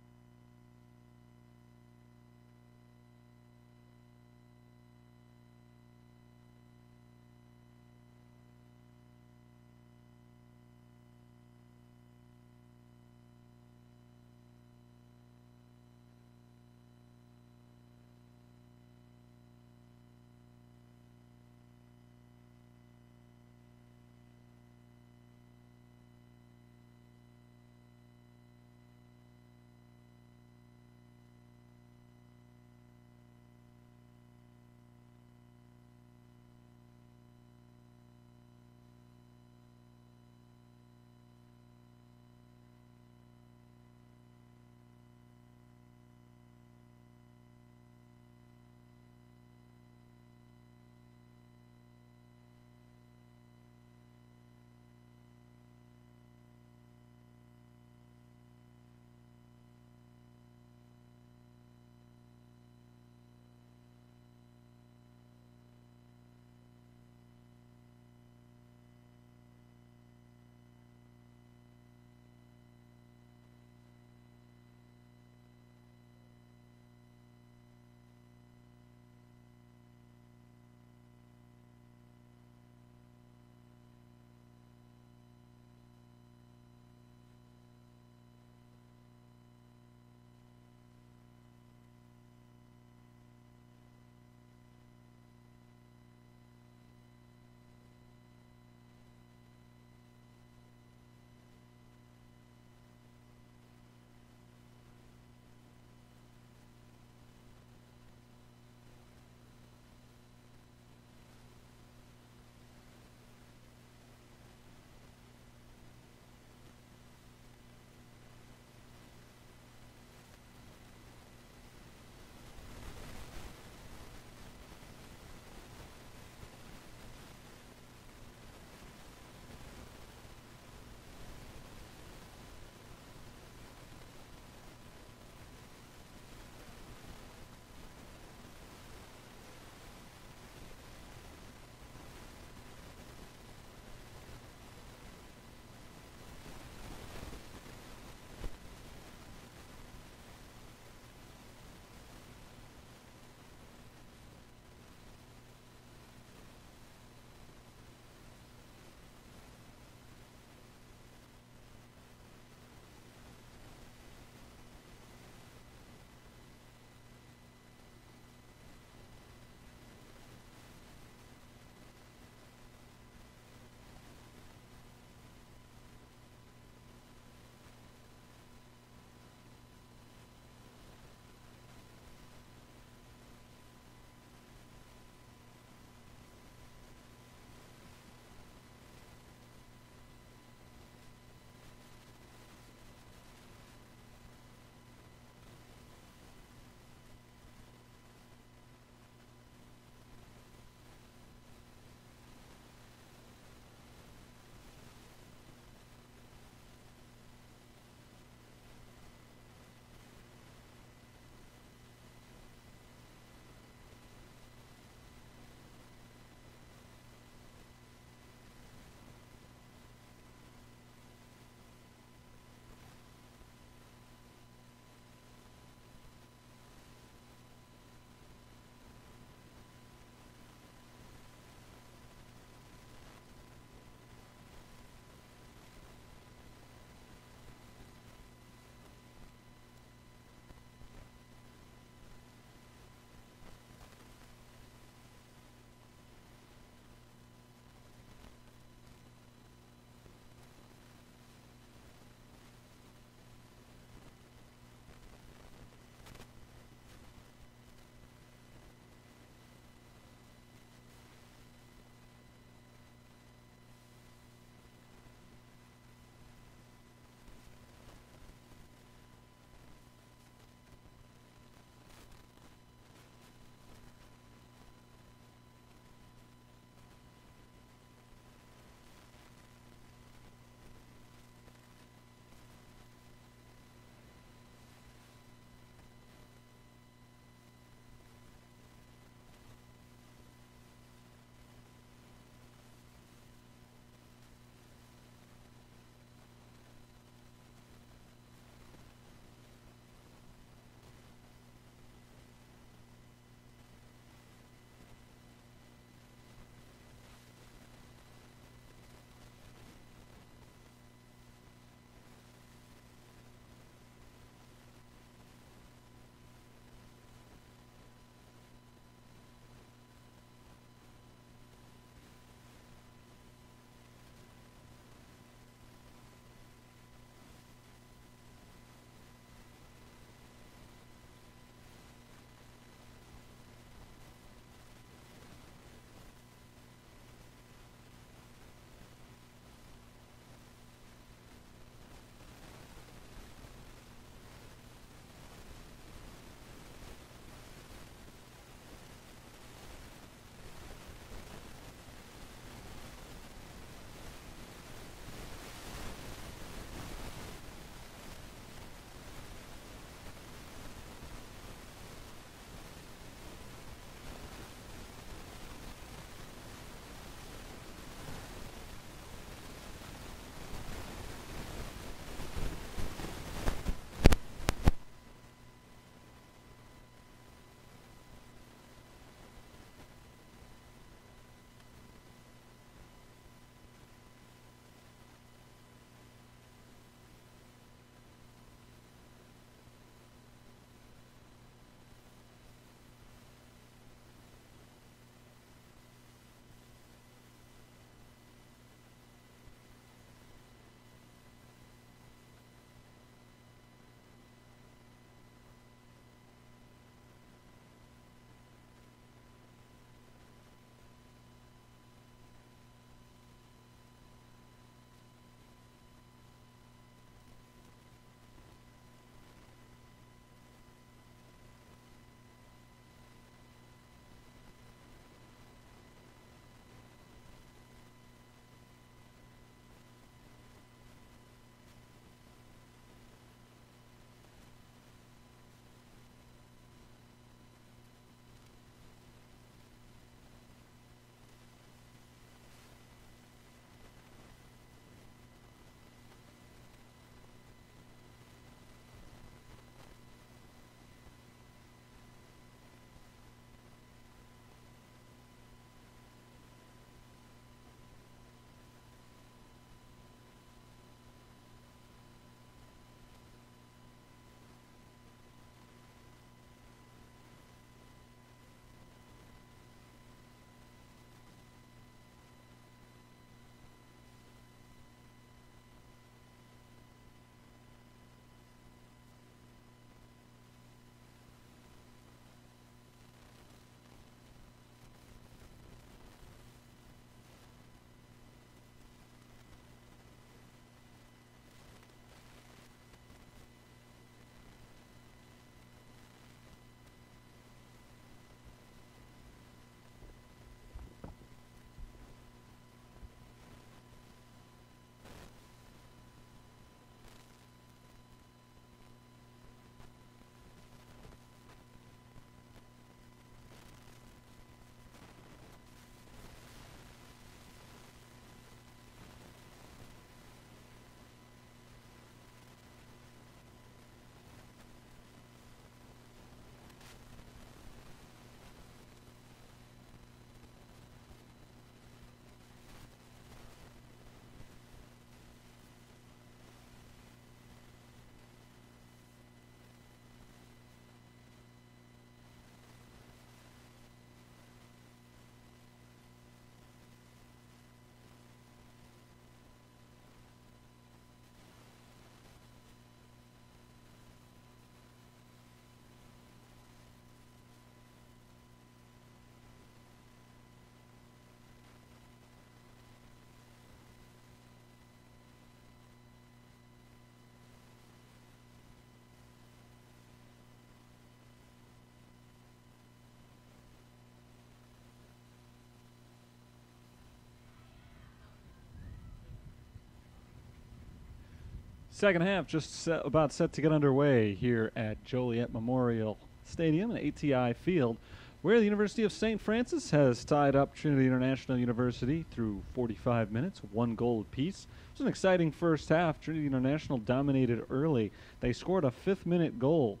A: Second half just about set to get underway here at Joliet Memorial Stadium and ATI Field, where the University of St. Francis has tied up Trinity International University through 45 minutes, 1 goal apiece. It was an exciting first half. Trinity International dominated early. They scored a 5th-minute goal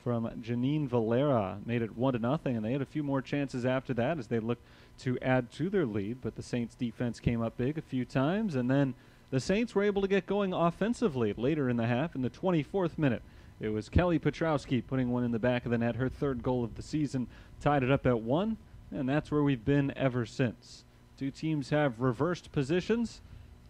A: from Janine Valera, made it 1-0, and they had a few more chances after that as they looked to add to their lead, but the Saints defense came up big a few times, and then the Saints were able to get going offensively later in the half. In the 24th minute, it was Kelly Petrowski putting one in the back of the net, her 3rd goal of the season, tied it up at 1, and that's where we've been ever since. Two teams have reversed positions.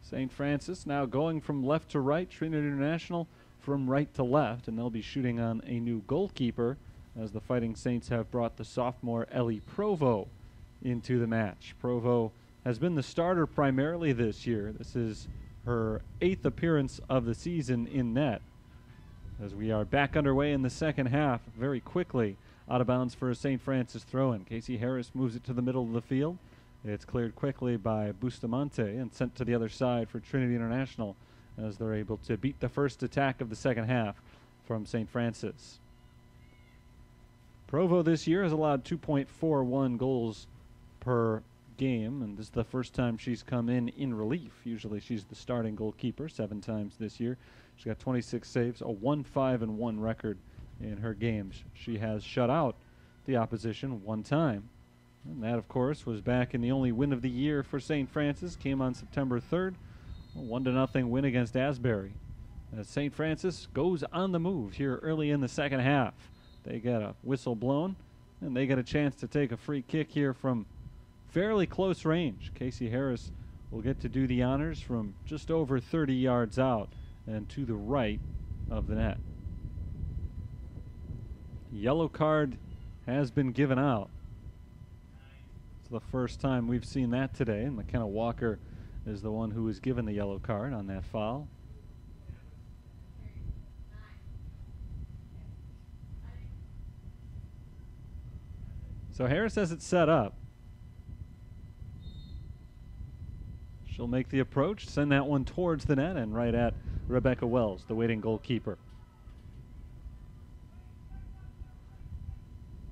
A: St. Francis now going from left to right, Trinity International from right to left, and they'll be shooting on a new goalkeeper as the Fighting Saints have brought the sophomore Ellie Provo into the match. Provo has been the starter primarily this year. This is her 8th appearance of the season in net. As we are back underway in the second half, very quickly out of bounds for a St. Francis throw-in. Casey Harris moves it to the middle of the field. It's cleared quickly by Bustamante and sent to the other side for Trinity International as they're able to beat the first attack of the second half from St. Francis. Provo this year has allowed 2.41 goals per game, and this is the first time she's come in relief. Usually she's the starting goalkeeper 7 times this year. She's got 26 saves, a 1-5-1 record in her games. She has shut out the opposition 1 time. And that, of course, was back in the only win of the year for St. Francis. Came on September 3rd. A 1-0 win against Asbury. As St. Francis goes on the move here early in the second half. They get a whistle blown, and they get a chance to take a free kick here from fairly close range. Casey Harris will get to do the honors from just over 30 yards out and to the right of the net. Yellow card has been given out. It's the first time we've seen that today, and McKenna Walker is the one who was given the yellow card on that foul. So Harris has it set up. She'll make the approach, send that one towards the net, and right at Rebecca Wells, the waiting goalkeeper.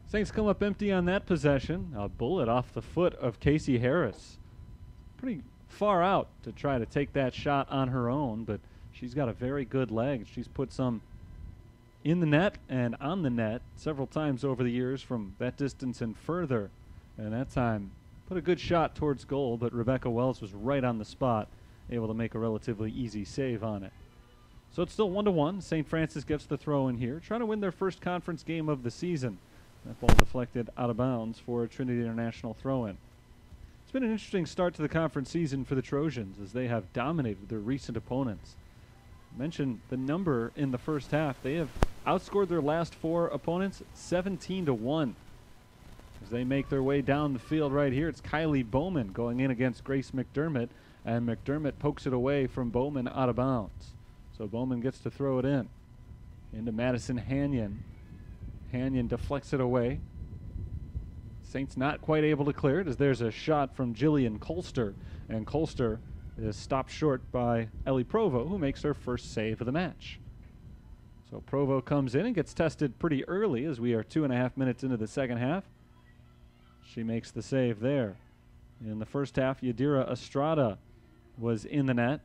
A: Saints come up empty on that possession. A bullet off the foot of Casey Harris. Pretty far out to try to take that shot on her own, but she's got a very good leg. She's put some in the net and on the net several times over the years from that distance and further. And that time put a good shot towards goal, but Rebecca Wells was right on the spot, able to make a relatively easy save on it. So it's still 1-1. St. Francis gets the throw in here, trying to win their first conference game of the season. That ball deflected out of bounds for a Trinity International throw-in. It's been an interesting start to the conference season for the Trojans as they have dominated their recent opponents. I mentioned the number in the first half. They have outscored their last 4 opponents 17-1. As they make their way down the field right here, it's Kylie Bowman going in against Grace McDermott, and McDermott pokes it away from Bowman out of bounds. So Bowman gets to throw it in. Into Madison Hanyon. Hanyon deflects it away. Saints not quite able to clear it as there's a shot from Jillian Colster, and Colster is stopped short by Ellie Provo, who makes her first save of the match. So Provo comes in and gets tested pretty early as we are 2.5 minutes into the second half. She makes the save there. In the first half, Yadira Estrada was in the net.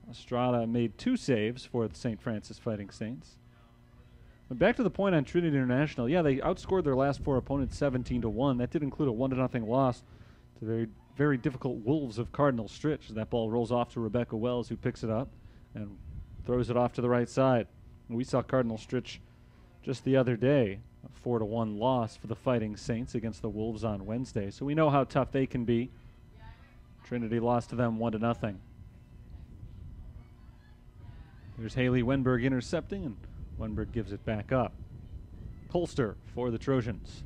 A: Estrada made 2 saves for the St. Francis Fighting Saints. But back to the point on Trinity International, yeah, they outscored their last 4 opponents 17-1. That did include a 1-0 loss to very, very difficult Wolves of Cardinal Stritch. That ball rolls off to Rebecca Wells, who picks it up and throws it off to the right side. And we saw Cardinal Stritch just the other day, a 4-1 loss for the Fighting Saints against the Wolves on Wednesday. So we know how tough they can be. Trinity lost to them 1-0. There's Haley Wenberg intercepting, and Wenberg gives it back up. Colster for the Trojans.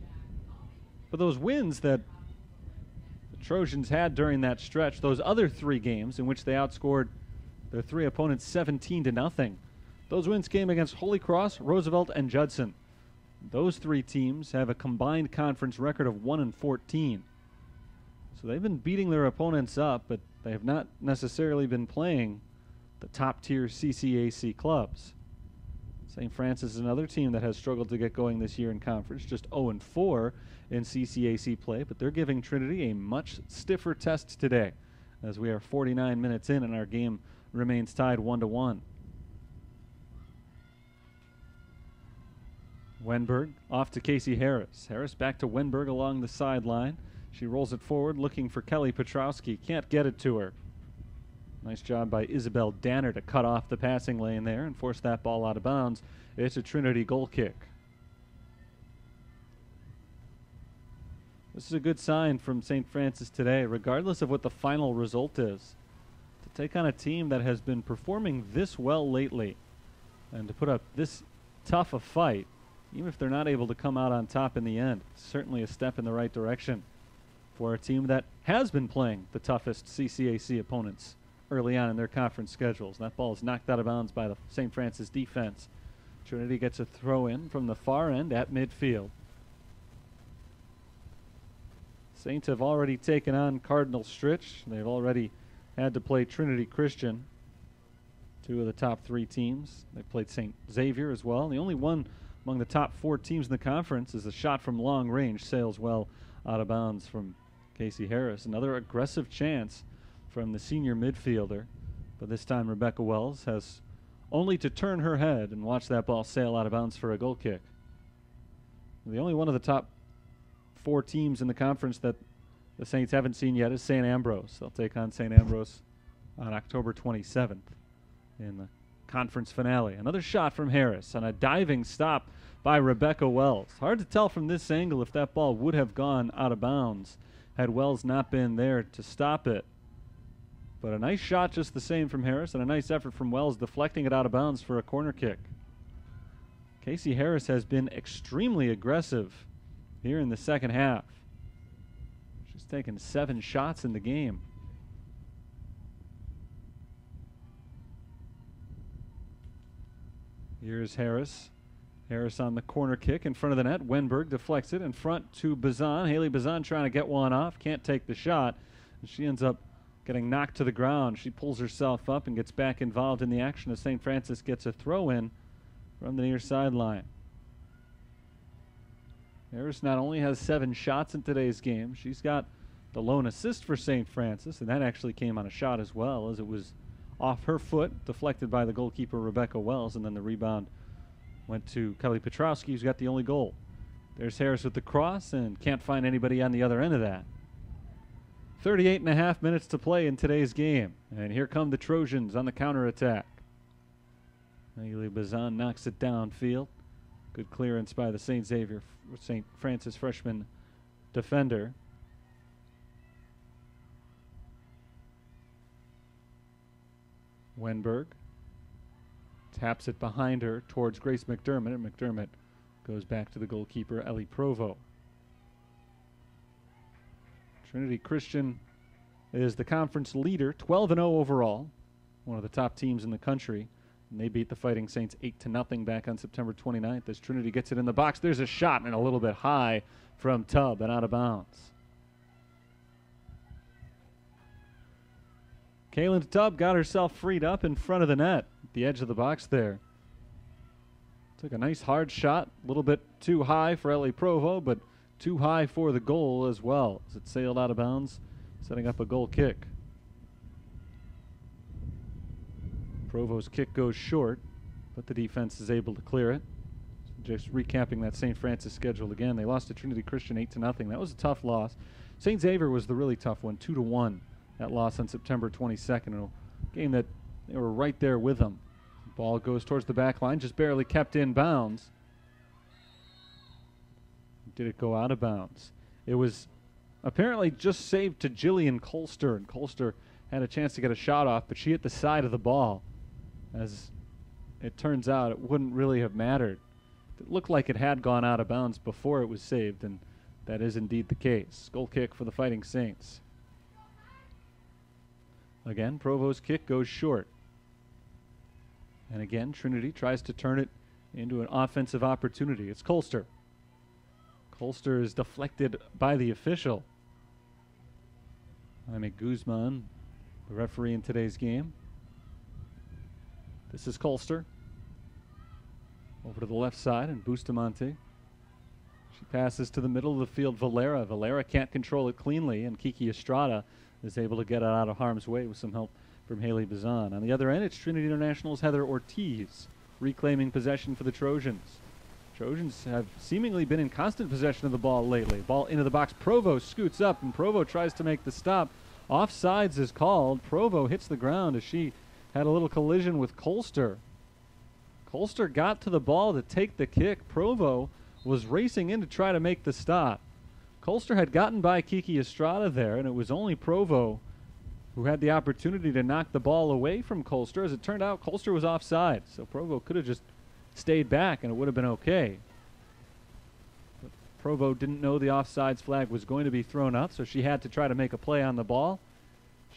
A: For those wins that the Trojans had during that stretch, those other 3 games in which they outscored their 3 opponents 17-0, those wins came against Holy Cross, Roosevelt, and Judson. Those 3 teams have a combined conference record of 1-14. So they've been beating their opponents up, but they have not necessarily been playing the top-tier CCAC clubs. St. Francis is another team that has struggled to get going this year in conference, just 0-4 in CCAC play, but they're giving Trinity a much stiffer test today, as we are 49 minutes in and our game remains tied 1-1. Wenberg off to Casey Harris. Harris back to Wenberg along the sideline. She rolls it forward looking for Kelly Petrowski. Can't get it to her. Nice job by Isabel Danner to cut off the passing lane there and force that ball out of bounds. It's a Trinity goal kick. This is a good sign from St. Francis today, regardless of what the final result is. To take on a team that has been performing this well lately and to put up this tough a fight, even if they're not able to come out on top in the end, certainly a step in the right direction for a team that has been playing the toughest CCAC opponents early on in their conference schedules. That ball is knocked out of bounds by the St. Francis defense. Trinity gets a throw in from the far end at midfield. Saints have already taken on Cardinal Stritch. They've already had to play Trinity Christian, two of the top three teams. They played St. Xavier as well. The only one among the top four teams in the conference is a shot from long range, sails well out of bounds from Casey Harris. Another aggressive chance from the senior midfielder, but this time Rebecca Wells has only to turn her head and watch that ball sail out of bounds for a goal kick. The only one of the top four teams in the conference that the Saints haven't seen yet is St. Ambrose. They'll take on St. Ambrose on October 27th in the conference finale. Another shot from Harris and a diving stop by Rebecca Wells. Hard to tell from this angle if that ball would have gone out of bounds had Wells not been there to stop it. But a nice shot just the same from Harris, and a nice effort from Wells deflecting it out of bounds for a corner kick. Casey Harris has been extremely aggressive here in the second half. She's taken 7 shots in the game. Here's Harris. Harris on the corner kick in front of the net. Wenberg deflects it in front to Bazan. Haley Bazan trying to get one off. Can't take the shot. And she ends up getting knocked to the ground. She pulls herself up and gets back involved in the action as St. Francis gets a throw in from the near sideline. Harris not only has 7 shots in today's game, she's got the lone assist for St. Francis, and that actually came on a shot as well, as it was off her foot, deflected by the goalkeeper Rebecca Wells, and then the rebound went to Kelly Petrowski, who's got the only goal. There's Harris with the cross, and can't find anybody on the other end of that. 38.5 minutes to play in today's game, and here come the Trojans on the counterattack. Haley Bazan knocks it downfield. Good clearance by the St. Francis freshman defender. Wenberg taps it behind her towards Grace McDermott, and McDermott goes back to the goalkeeper, Ellie Provo. Trinity Christian is the conference leader, 12-0 overall, one of the top teams in the country. And they beat the Fighting Saints 8-0 back on September 29th as Trinity gets it in the box. There's a shot and a little bit high from Tubb and out of bounds. Kaylin Tubb got herself freed up in front of the net at the edge of the box there. Took a nice hard shot, a little bit too high for Ellie Provo, but too high for the goal as well as it sailed out of bounds, setting up a goal kick. Provo's kick goes short, but the defense is able to clear it. Just recapping that St. Francis schedule again, they lost to Trinity Christian 8-0. That was a tough loss. St. Xavier was the really tough one, 2-1. That loss on September 22nd, a game that they were right there with them. Ball goes towards the back line, just barely kept in bounds. Did it go out of bounds? It was apparently just saved to Jillian Colster, and Colster had a chance to get a shot off, but she hit the side of the ball. As it turns out, it wouldn't really have mattered. It looked like it had gone out of bounds before it was saved, and that is indeed the case. Goal kick for the Fighting Saints. Again, Provo's kick goes short. And again, Trinity tries to turn it into an offensive opportunity. It's Colster. Colster is deflected by the official. Jaime Guzman, the referee in today's game. This is Colster. Over to the left side, and Bustamante. She passes to the middle of the field, Valera. Valera can't control it cleanly, and Kiki Estrada is able to get it out of harm's way with some help from Haley Bazan. On the other end, it's Trinity International's Heather Ortiz reclaiming possession for the Trojans. Trojans have seemingly been in constant possession of the ball lately. Ball into the box. Provo scoots up, and Provo tries to make the stop. Offsides is called. Provo hits the ground as she had a little collision with Colster. Colster got to the ball to take the kick. Provo was racing in to try to make the stop. Colster had gotten by Kiki Estrada there, and it was only Provo who had the opportunity to knock the ball away from Colster. As it turned out, Colster was offside, so Provo could have just stayed back and it would have been okay. But Provo didn't know the offsides flag was going to be thrown up, so she had to try to make a play on the ball.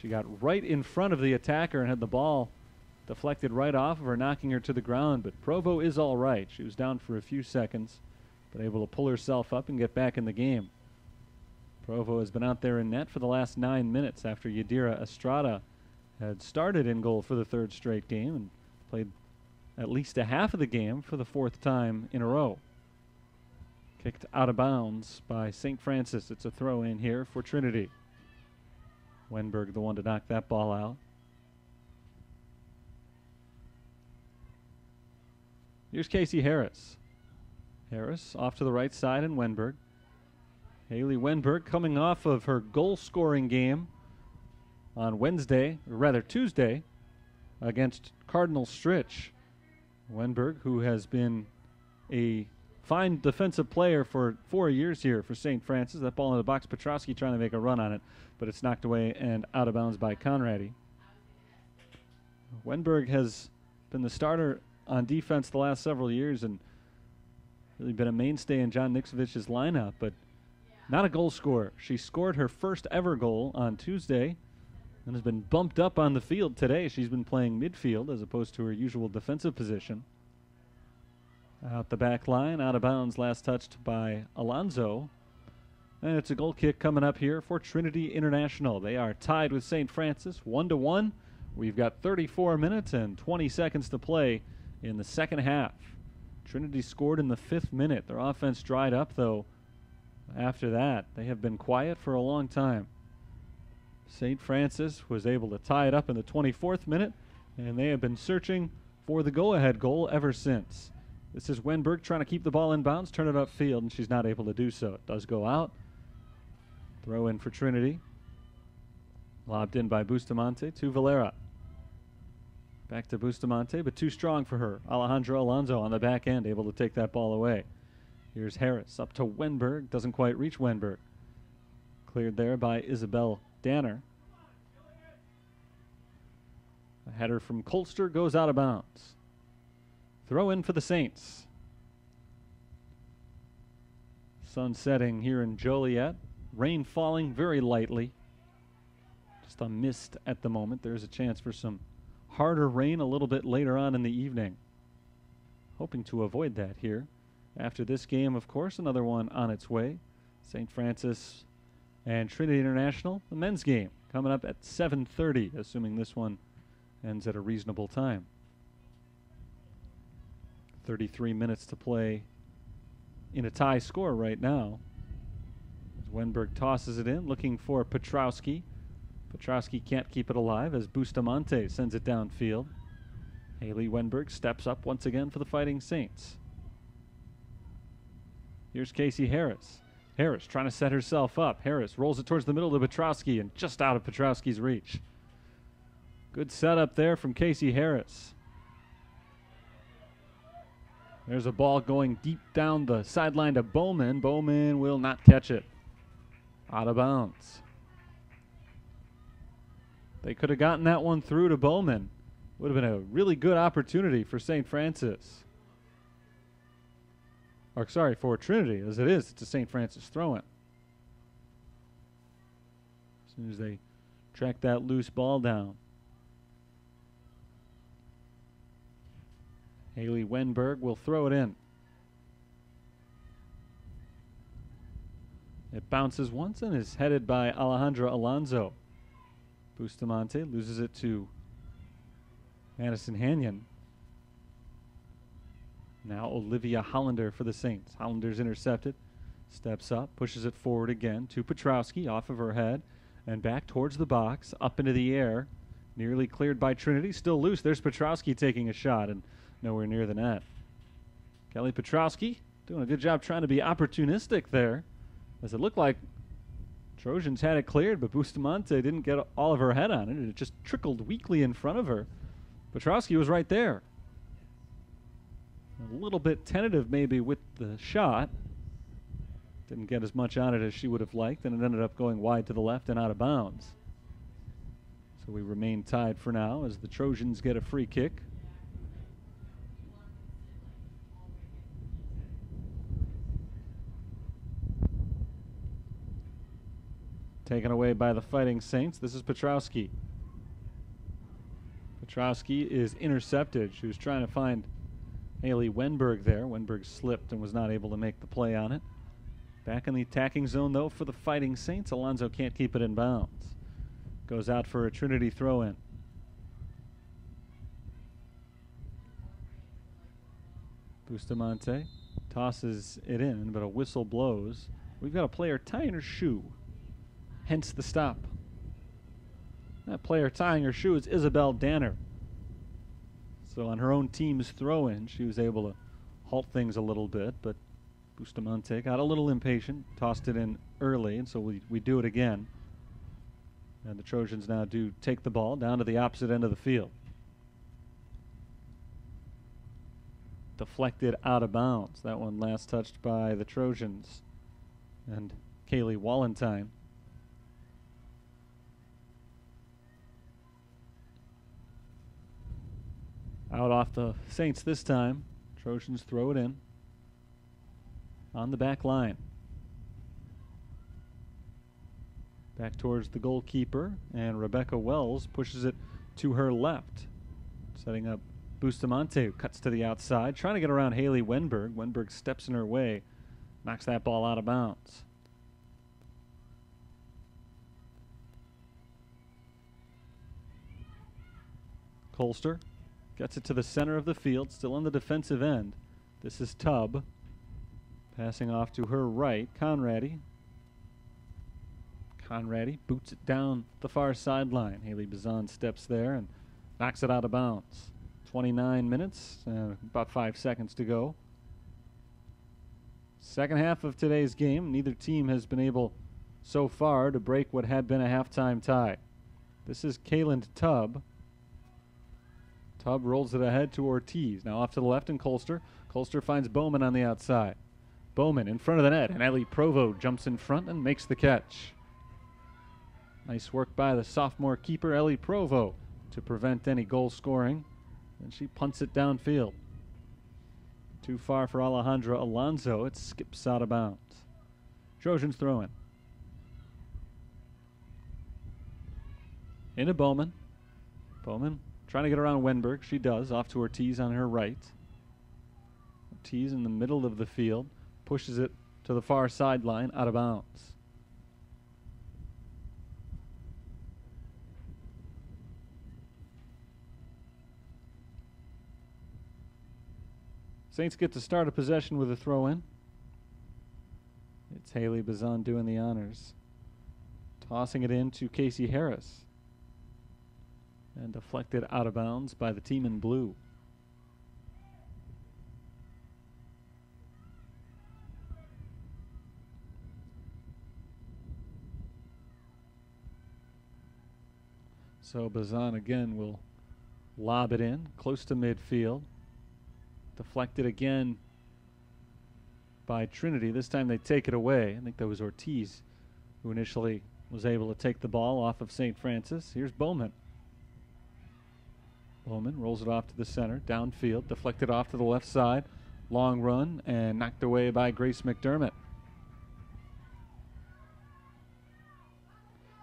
A: She got right in front of the attacker and had the ball deflected right off of her, knocking her to the ground. But Provo is all right. She was down for a few seconds, but able to pull herself up and get back in the game. Provo has been out there in net for the last 9 minutes after Yadira Estrada had started in goal for the third straight game and played at least a half of the game for the fourth time in a row. Kicked out of bounds by St. Francis. It's a throw in here for Trinity. Wenberg the one to knock that ball out. Here's Casey Harris. Harris off to the right side, and Wenberg. Haley Wenberg coming off of her goal-scoring game on Wednesday, or rather Tuesday, against Cardinal Stritch. Wenberg, who has been a fine defensive player for 4 years here for St. Francis. That ball in the box, Petrowski trying to make a run on it, but it's knocked away and out of bounds by Conradi. Wenberg has been the starter on defense the last several years and really been a mainstay in John Niksovich's lineup, but not a goal scorer. She scored her first ever goal on Tuesday and has been bumped up on the field today. She's been playing midfield as opposed to her usual defensive position. Out the back line, out of bounds, last touched by Alonso. And it's a goal kick coming up here for Trinity International. They are tied with St. Francis, 1-1. We've got 34 minutes and 20 seconds to play in the second half. Trinity scored in the 5th minute. Their offense dried up, though. After that, they have been quiet for a long time. St. Francis was able to tie it up in the 24th minute, and they have been searching for the go-ahead goal ever since. This is Wenberg trying to keep the ball in bounds, turn it upfield, and she's not able to do so. It does go out. Throw in for Trinity. Lobbed in by Bustamante to Valera. Back to Bustamante, but too strong for her. Alejandro Alonso on the back end, able to take that ball away. Here's Harris up to Wenberg. Doesn't quite reach Wenberg. Cleared there by Isabel Danner. A header from Colster goes out of bounds. Throw in for the Saints. Sun setting here in Joliet. Rain falling very lightly. Just a mist at the moment. There's a chance for some harder rain a little bit later on in the evening. Hoping to avoid that here. After this game, of course, another one on its way. St. Francis and Trinity International, the men's game, coming up at 7:30, assuming this one ends at a reasonable time. 33 minutes to play in a tie score right now. As Wenberg tosses it in, looking for Petrowski. Petrowski can't keep it alive as Bustamante sends it downfield. Haley Wenberg steps up once again for the Fighting Saints. Here's Casey Harris. Harris trying to set herself up. Harris rolls it towards the middle to Petrowski and just out of Petrowski's reach. Good setup there from Casey Harris. There's a ball going deep down the sideline to Bowman. Bowman will not catch it. Out of bounds. They could have gotten that one through to Bowman. Would have been a really good opportunity for St. Francis. Or sorry, for Trinity. As it is, it's a St. Francis throw-in. As soon as they track that loose ball down. Haley Wenberg will throw it in. It bounces once and is headed by Alejandra Alonso. Bustamante loses it to Madison Hanyon. Now Olivia Hollander for the Saints. Hollander's intercepted. Steps up, pushes it forward again to Petrowski, off of her head, and back towards the box, up into the air. Nearly cleared by Trinity, still loose. There's Petrowski taking a shot, and nowhere near the net. Kelly Petrowski doing a good job trying to be opportunistic there, as it looked like Trojans had it cleared, but Bustamante didn't get all of her head on it. It just trickled weakly in front of her. Petrowski was right there. A little bit tentative maybe with the shot. Didn't get as much on it as she would have liked, and it ended up going wide to the left and out of bounds. So we remain tied for now as the Trojans get a free kick. Taken away by the Fighting Saints. This is Petrowski. Petrowski is intercepted. She was trying to find Haley Wenberg there. Wenberg slipped and was not able to make the play on it. Back in the attacking zone, though, for the Fighting Saints. Alonso can't keep it in bounds. Goes out for a Trinity throw-in. Bustamante tosses it in, but a whistle blows. We've got a player tying her shoe, hence the stop. That player tying her shoe is Isabel Danner. So on her own team's throw-in, she was able to halt things a little bit, but Bustamante got a little impatient, tossed it in early, and so we do it again. And the Trojans now do take the ball down to the opposite end of the field. Deflected out of bounds. That one last touched by the Trojans and Kaylee Wallentine. Out off the Saints this time. Trojans throw it in on the back line. Back towards the goalkeeper, and Rebecca Wells pushes it to her left, setting up Bustamante, who cuts to the outside, trying to get around Haley Wenberg. Wenberg steps in her way, knocks that ball out of bounds. Colster gets it to the center of the field, still on the defensive end. This is Tubb. Passing off to her right, Conradi. Conradi boots it down the far sideline. Haley Bazan steps there and knocks it out of bounds. 29 minutes, about 5 seconds to go. Second half of today's game, neither team has been able so far to break what had been a halftime tie. This is Kaylin Tubb. Tubb rolls it ahead to Ortiz. Now off to the left and Colster. Colster finds Bowman on the outside. Bowman in front of the net, and Ellie Provo jumps in front and makes the catch. Nice work by the sophomore keeper, Ellie Provo, to prevent any goal scoring. And she punts it downfield. Too far for Alejandra Alonso. It skips out of bounds. Trojans throw in. Into Bowman. Bowman trying to get around Wenberg. She does. Off to Ortiz on her right. Ortiz in the middle of the field. Pushes it to the far sideline, out of bounds. Saints get to start a possession with a throw-in. It's Haley Bazan doing the honors. Tossing it in to Casey Harris. And deflected out of bounds by the team in blue. So Bazan again will lob it in, close to midfield. Deflected again by Trinity. This time they take it away. I think that was Ortiz who initially was able to take the ball off of St. Francis. Here's Bowman. Bowman rolls it off to the center, downfield, deflected off to the left side. Long run and knocked away by Grace McDermott.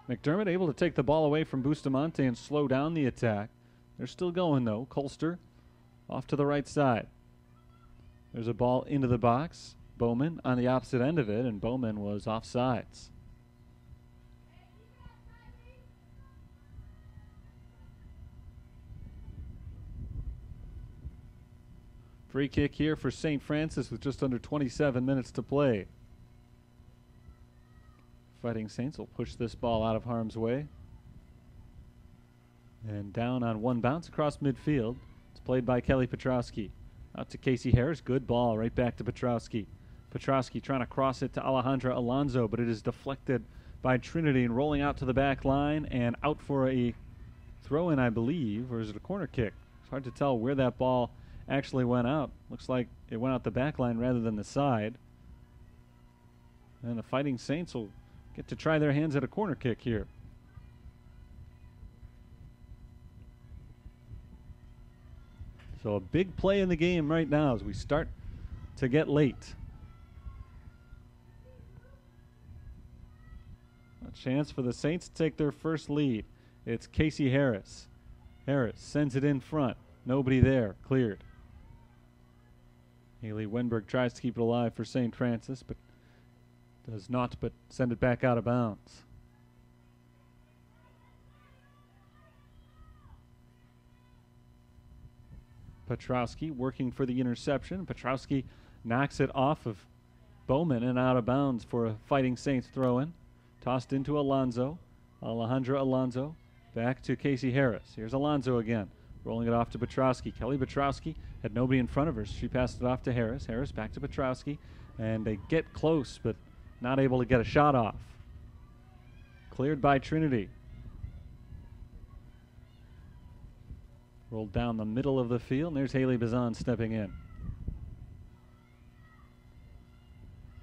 A: McDermott able to take the ball away from Bustamante and slow down the attack. They're still going, though. Colster off to the right side. There's a ball into the box. Bowman on the opposite end of it, and Bowman was offsides. Free kick here for St. Francis with just under 27 minutes to play. Fighting Saints will push this ball out of harm's way. And down on one bounce across midfield. It's played by Kelly Petrowski. Out to Casey Harris. Good ball right back to Petrowski. Petrowski trying to cross it to Alejandra Alonso, but it is deflected by Trinity and rolling out to the back line and out for a throw-in, I believe, or is it a corner kick? It's hard to tell where that ball actually went out. Looks like it went out the back line rather than the side. And the Fighting Saints will get to try their hands at a corner kick here. So a big play in the game right now as we start to get late. A chance for the Saints to take their first lead. It's Casey Harris. Harris sends it in front. Nobody there. Cleared. Haley Wenberg tries to keep it alive for St. Francis, but does not but send it back out of bounds. Petrowski working for the interception. Petrowski knocks it off of Bowman and out of bounds for a Fighting Saints throw-in. Tossed into Alonso. Alejandra Alonso. Back to Casey Harris. Here's Alonso again. Rolling it off to Petrowski. Kelly Petrowski had nobody in front of her. She passed it off to Harris. Harris back to Petrowski. And they get close, but not able to get a shot off. Cleared by Trinity. Rolled down the middle of the field. And there's Haley Bazan stepping in.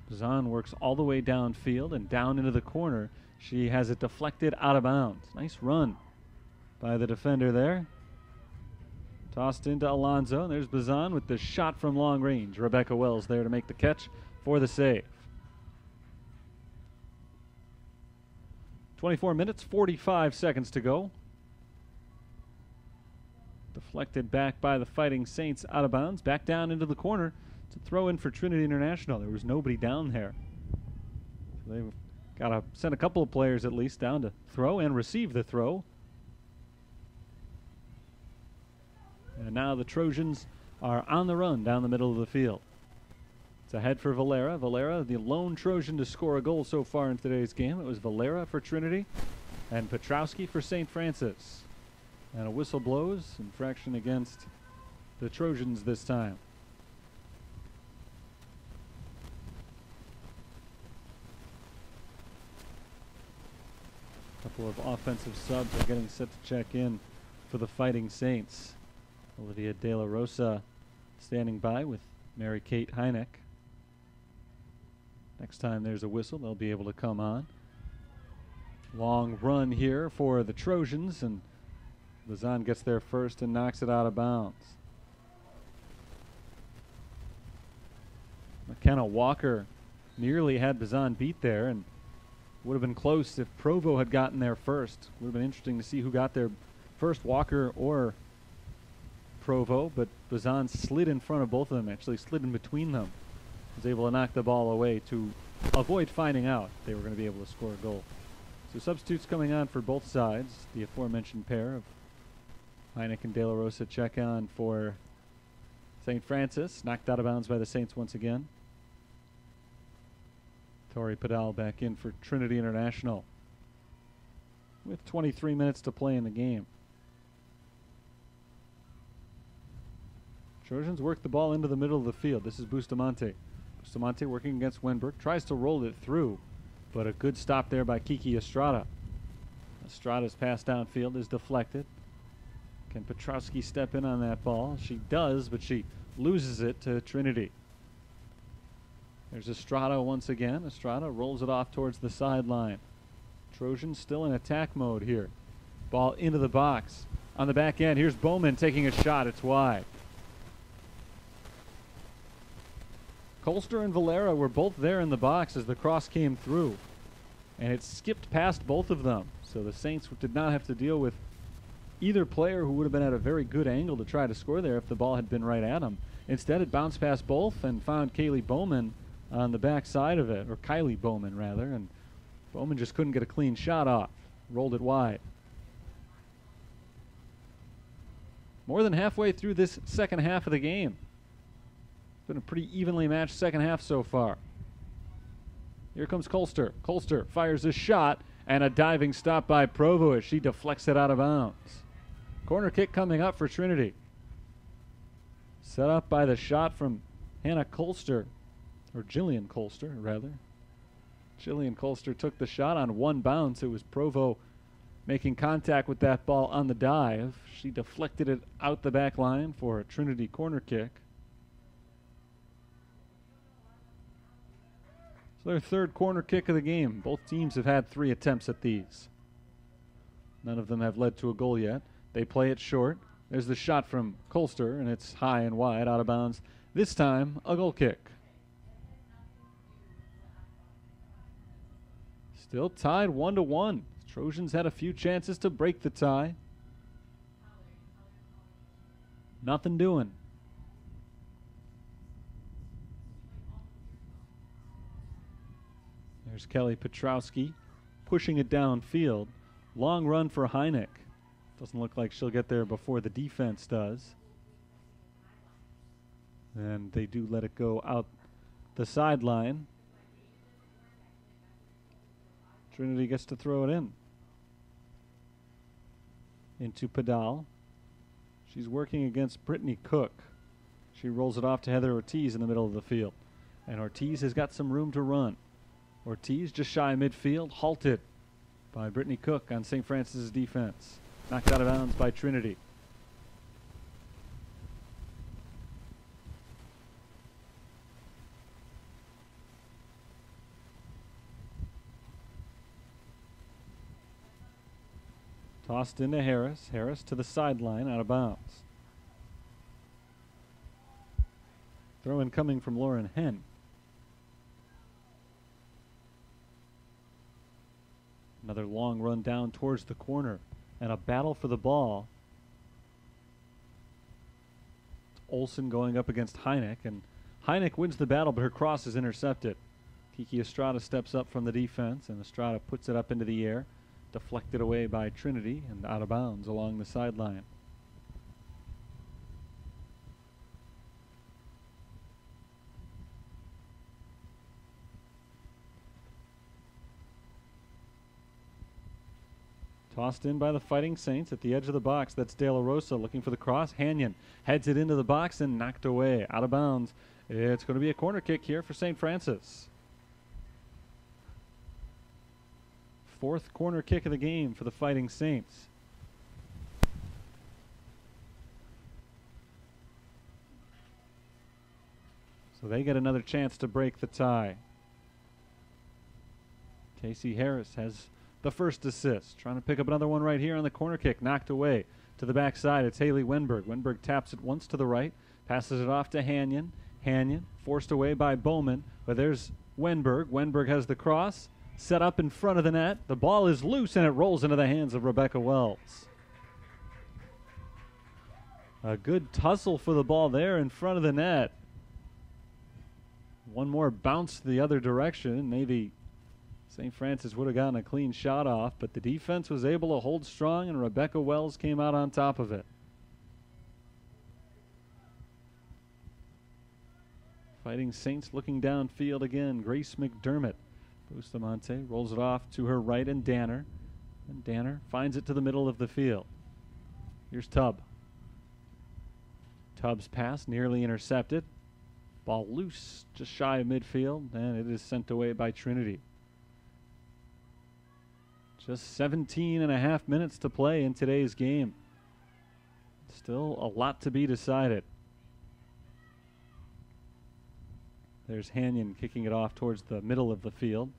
A: Bazan works all the way downfield and down into the corner. She has it deflected out of bounds. Nice run by the defender there. Tossed into Alonso. And there's Bazan with the shot from long range. Rebecca Wells there to make the catch for the save. 24 minutes, 45 seconds to go. Deflected back by the Fighting Saints out of bounds. Back down into the corner to throw in for Trinity International. There was nobody down there. So they've got to send a couple of players at least down to throw and receive the throw. And now the Trojans are on the run down the middle of the field. It's ahead for Valera. Valera, the lone Trojan to score a goal so far in today's game. It was Valera for Trinity and Petrowski for St. Francis. And a whistle blows. Infraction against the Trojans this time. A couple of offensive subs are getting set to check in for the Fighting Saints. Olivia De La Rosa standing by with Mary Kate Heineck. Next time there's a whistle, they'll be able to come on. Long run here for the Trojans, and Bazan gets there first and knocks it out of bounds. McKenna Walker nearly had Bazan beat there, and would have been close if Provo had gotten there first. Would have been interesting to see who got there first, Walker or Provo, but Bazan slid in front of both of them, actually slid in between them. Was able to knock the ball away to avoid finding out they were going to be able to score a goal. So substitutes coming on for both sides. The aforementioned pair of Heineck and De La Rosa check on for St. Francis. Knocked out of bounds by the Saints once again. Tori Padal back in for Trinity International with 23 minutes to play in the game. Trojans work the ball into the middle of the field. This is Bustamante. Bustamante working against Wenberg. Tries to roll it through, but a good stop there by Kiki Estrada. Estrada's pass downfield is deflected. Can Petrowski step in on that ball? She does, but she loses it to Trinity. There's Estrada once again. Estrada rolls it off towards the sideline. Trojans still in attack mode here. Ball into the box. On the back end, here's Bowman taking a shot. It's wide. Colster and Valera were both there in the box as the cross came through. And it skipped past both of them. So the Saints did not have to deal with either player who would have been at a very good angle to try to score there if the ball had been right at them. Instead, it bounced past both and found Kaylee Bowman on the back side of it, or Kylie Bowman rather, and Bowman just couldn't get a clean shot off. Rolled it wide. More than halfway through this second half of the game. Been a pretty evenly matched second half so far. Here comes Colster. Colster fires a shot, and a diving stop by Provo as she deflects it out of bounds. Corner kick coming up for Trinity. Set up by the shot from Hannah Colster, or Jillian Colster, rather. Jillian Colster took the shot on one bounce. It was Provo making contact with that ball on the dive. She deflected it out the back line for a Trinity corner kick. So their third corner kick of the game. Both teams have had 3 attempts at these. None of them have led to a goal yet. They play it short. There's the shot from Colster, and it's high and wide, out of bounds. This time, a goal kick. Still tied 1-1. Trojans had a few chances to break the tie. Nothing doing. There's Kelly Petrowski pushing it downfield. Long run for Heineck. Doesn't look like she'll get there before the defense does. And they do let it go out the sideline. Trinity gets to throw it in. Into Padal. She's working against Brittany Cook. She rolls it off to Heather Ortiz in the middle of the field. And Ortiz has got some room to run. Ortiz just shy of midfield, halted by Brittany Cook on St. Francis' defense. Knocked out of bounds by Trinity. Tossed into Harris. Harris to the sideline, out of bounds. Throw in coming from Lauren Henn. Another long run down towards the corner and a battle for the ball. Olsen going up against Heineck, and Heineck wins the battle, but her cross is intercepted. Kiki Estrada steps up from the defense, and Estrada puts it up into the air, deflected away by Trinity and out of bounds along the sideline. Tossed in by the Fighting Saints at the edge of the box. That's De La Rosa looking for the cross. Hanyon heads it into the box and knocked away. Out of bounds. It's going to be a corner kick here for St. Francis. Fourth corner kick of the game for the Fighting Saints. So they get another chance to break the tie. Casey Harris has the first assist. Trying to pick up another one right here on the corner kick. Knocked away to the backside. It's Haley Wenberg. Wenberg taps it once to the right. Passes it off to Hanyon. Hanyon forced away by Bowman. But there's Wenberg. Wenberg has the cross. Set up in front of the net. The ball is loose and it rolls into the hands of Rebecca Wells. A good tussle for the ball there in front of the net. One more bounce the other direction. Maybe St. Francis would have gotten a clean shot off, but the defense was able to hold strong, and Rebecca Wells came out on top of it. Fighting Saints looking downfield again. Grace McDermott. Bustamante rolls it off to her right and Danner. And Danner finds it to the middle of the field. Here's Tubb. Tubb's pass nearly intercepted. Ball loose just shy of midfield, and it is sent away by Trinity. Just 17 and a half minutes to play in today's game. Still a lot to be decided. There's Hanyon kicking it off towards the middle of the field.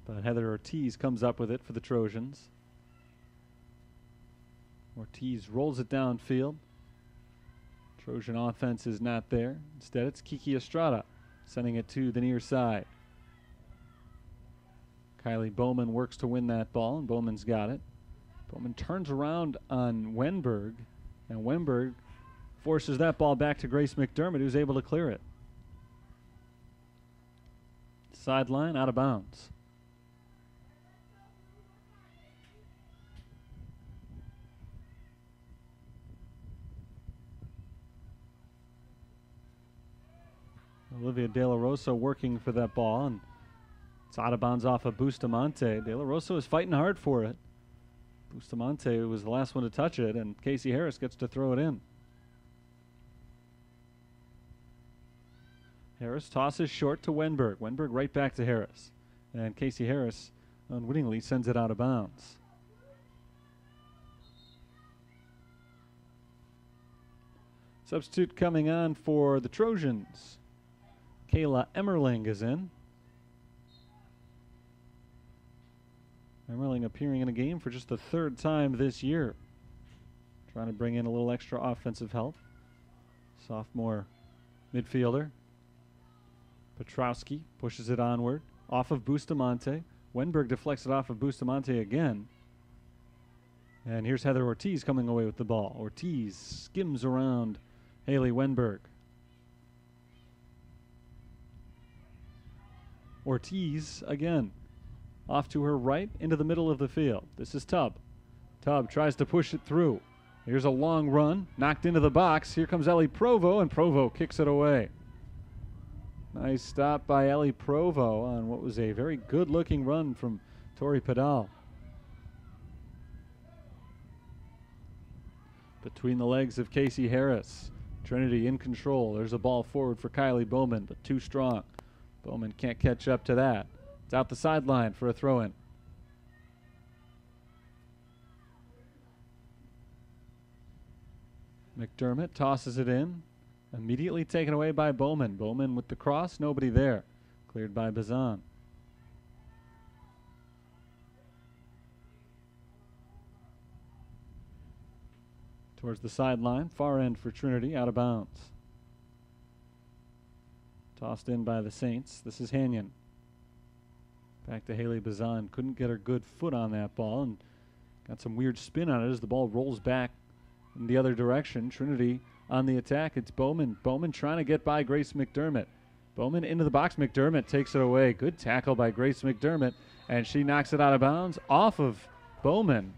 A: But Heather Ortiz comes up with it for the Trojans. Ortiz rolls it downfield. Trojan offense is not there. Instead, it's Kiki Estrada sending it to the near side. Kylie Bowman works to win that ball, and Bowman's got it. Bowman turns around on Wenberg, and Wenberg forces that ball back to Grace McDermott, who's able to clear it. Sideline, out of bounds. Olivia De La Rosa working for that ball, and it's out of bounds off of Bustamante. De La Rosa is fighting hard for it. Bustamante was the last one to touch it, and Casey Harris gets to throw it in. Harris tosses short to Wenberg. Wenberg right back to Harris. And Casey Harris unwittingly sends it out of bounds. Substitute coming on for the Trojans. Kayla Emmerling is in. Emmerling appearing in a game for just the third time this year. Trying to bring in a little extra offensive help. Sophomore midfielder. Petrowski pushes it onward. Off of Bustamante. Wenberg deflects it off of Bustamante again. And here's Heather Ortiz coming away with the ball. Ortiz skims around Haley Wenberg. Ortiz again. Off to her right into the middle of the field. This is Tubb. Tubb tries to push it through. Here's a long run. Knocked into the box. Here comes Ellie Provo, and Provo kicks it away. Nice stop by Ellie Provo on what was a very good-looking run from Tori Padal. Between the legs of Casey Harris. Trinity in control. There's a ball forward for Kylie Bowman, but too strong. Bowman can't catch up to that. It's out the sideline for a throw-in. McDermott tosses it in. Immediately taken away by Bowman. Bowman with the cross, nobody there. Cleared by Bazan. Towards the sideline, far end for Trinity, out of bounds. Tossed in by the Saints. This is Hanyon. Back to Haley Bazan. Couldn't get her good foot on that ball and got some weird spin on it as the ball rolls back in the other direction. Trinity on the attack. It's Bowman. Bowman trying to get by Grace McDermott. Bowman into the box. McDermott takes it away. Good tackle by Grace McDermott, and she knocks it out of bounds off of Bowman.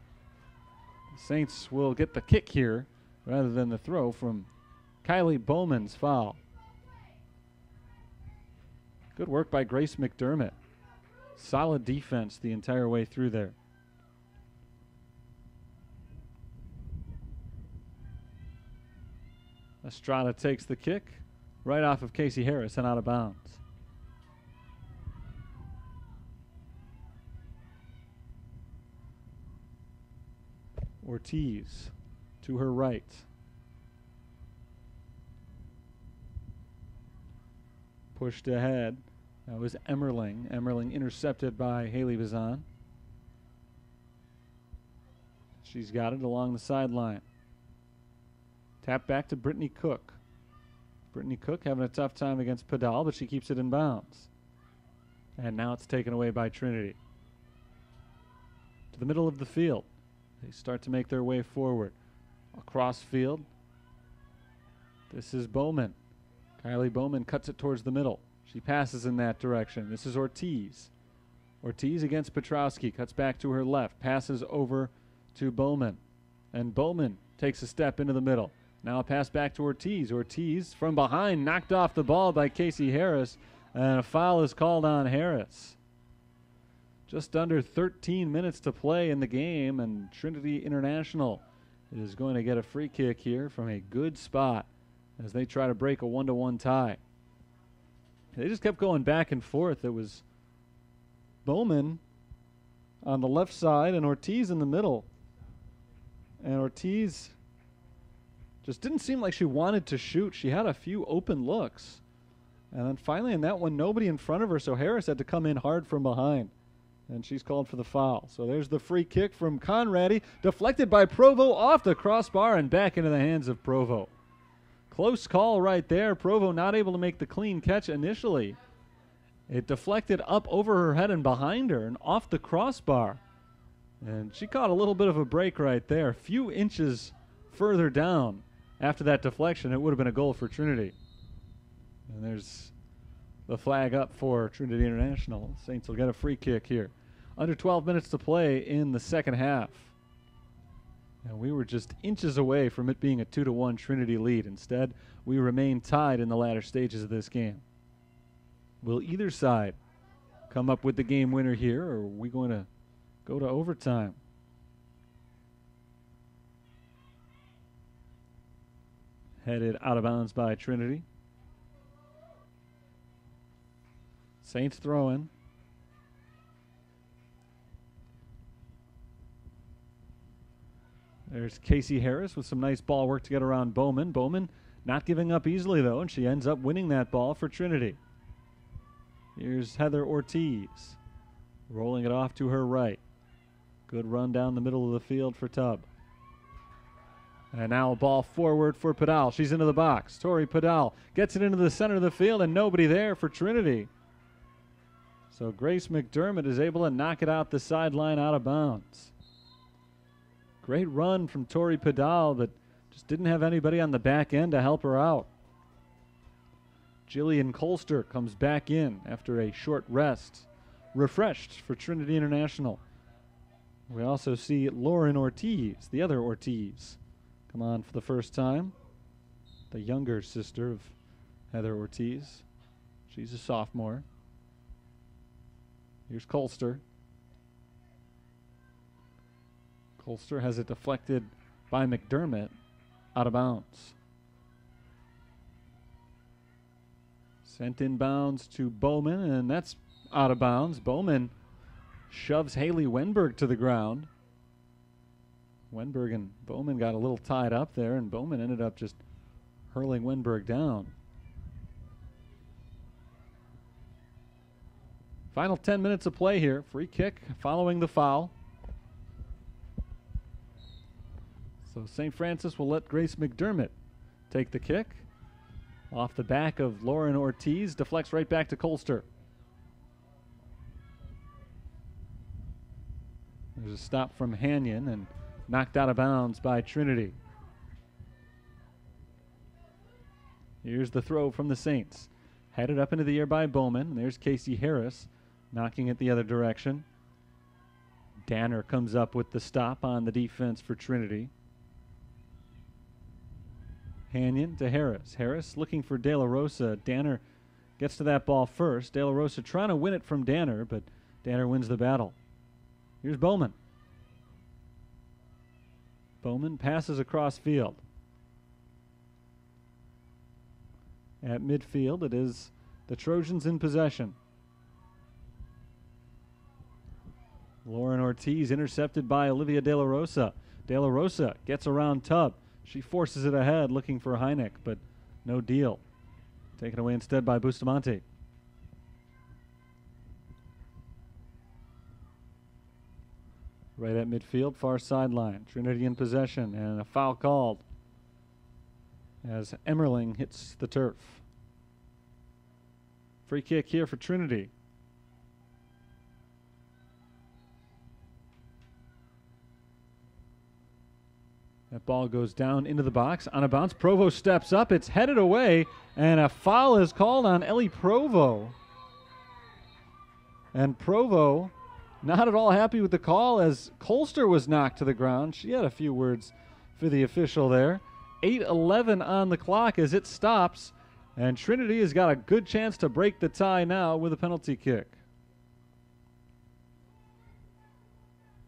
A: The Saints will get the kick here rather than the throw from Kylie Bowman's foul. Good work by Grace McDermott. Solid defense the entire way through there. Estrada takes the kick right off of Casey Harris and out of bounds. Ortiz to her right. Pushed ahead. That was Emmerling. Emmerling intercepted by Haley Bazan. She's got it along the sideline. Tap back to Brittany Cook. Brittany Cook having a tough time against Padal, but she keeps it in bounds. And now it's taken away by Trinity. To the middle of the field. They start to make their way forward. Across field. This is Bowman. Kylie Bowman cuts it towards the middle. She passes in that direction. This is Ortiz. Ortiz against Petrowski. Cuts back to her left. Passes over to Bowman. And Bowman takes a step into the middle. Now a pass back to Ortiz. Ortiz from behind knocked off the ball by Casey Harris. And a foul is called on Harris. Just under 13 minutes to play in the game. And Trinity International is going to get a free kick here from a good spot as they try to break a 1-1 tie. They just kept going back and forth. It was Bowman on the left side and Ortiz in the middle. And Ortiz just didn't seem like she wanted to shoot. She had a few open looks. And then finally in that one, nobody in front of her, so Harris had to come in hard from behind. And she's called for the foul. So there's the free kick from Conradi, deflected by Provo off the crossbar and back into the hands of Provo. Close call right there. Provo not able to make the clean catch initially. It deflected up over her head and behind her and off the crossbar. And she caught a little bit of a break right there. A few inches further down after that deflection, it would have been a goal for Trinity. And there's the flag up for Trinity International. Saints will get a free kick here. Under 12 minutes to play in the second half. And we were just inches away from it being a 2-1 Trinity lead. Instead, we remain tied in the latter stages of this game. Will either side come up with the game winner here, or are we going to go to overtime? Headed out of bounds by Trinity. Saints throwing. There's Casey Harris with some nice ball work to get around Bowman. Bowman not giving up easily, though, and she ends up winning that ball for Trinity. Here's Heather Ortiz rolling it off to her right. Good run down the middle of the field for Tubb. And now a ball forward for Padal. She's into the box. Tori Padal gets it into the center of the field, and nobody there for Trinity. So Grace McDermott is able to knock it out the sideline out of bounds. Great run from Tori Padal, but just didn't have anybody on the back end to help her out. Jillian Colster comes back in after a short rest, refreshed for Trinity International. We also see Lauren Ortiz, the other Ortiz, come on for the first time. The younger sister of Heather Ortiz. She's a sophomore. Here's Colster. Colster has it deflected by McDermott out of bounds. Sent inbounds to Bowman, and that's out of bounds. Bowman shoves Haley Wenberg to the ground. Wenberg and Bowman got a little tied up there, and Bowman ended up just hurling Wenberg down. Final 10 minutes of play here. Free kick following the foul. So St. Francis will let Grace McDermott take the kick. Off the back of Lauren Ortiz, deflects right back to Colster. There's a stop from Hanyon and knocked out of bounds by Trinity. Here's the throw from the Saints. Headed up into the air by Bowman. There's Casey Harris knocking it the other direction. Danner comes up with the stop on the defense for Trinity. Hanyon to Harris. Harris looking for De La Rosa. Danner gets to that ball first. De La Rosa trying to win it from Danner, but Danner wins the battle. Here's Bowman. Bowman passes across field. At midfield, it is the Trojans in possession. Lauren Ortiz intercepted by Olivia De La Rosa. De La Rosa gets around Tubb. She forces it ahead, looking for Heineck, but no deal. Taken away instead by Bustamante. Right at midfield, far sideline. Trinity in possession, and a foul called as Emmerling hits the turf. Free kick here for Trinity. That ball goes down into the box on a bounce. Provo steps up. It's headed away, and a foul is called on Ellie Provo. And Provo not at all happy with the call as Colster was knocked to the ground. She had a few words for the official there. 8:11 on the clock as it stops, and Trinity has got a good chance to break the tie now with a penalty kick.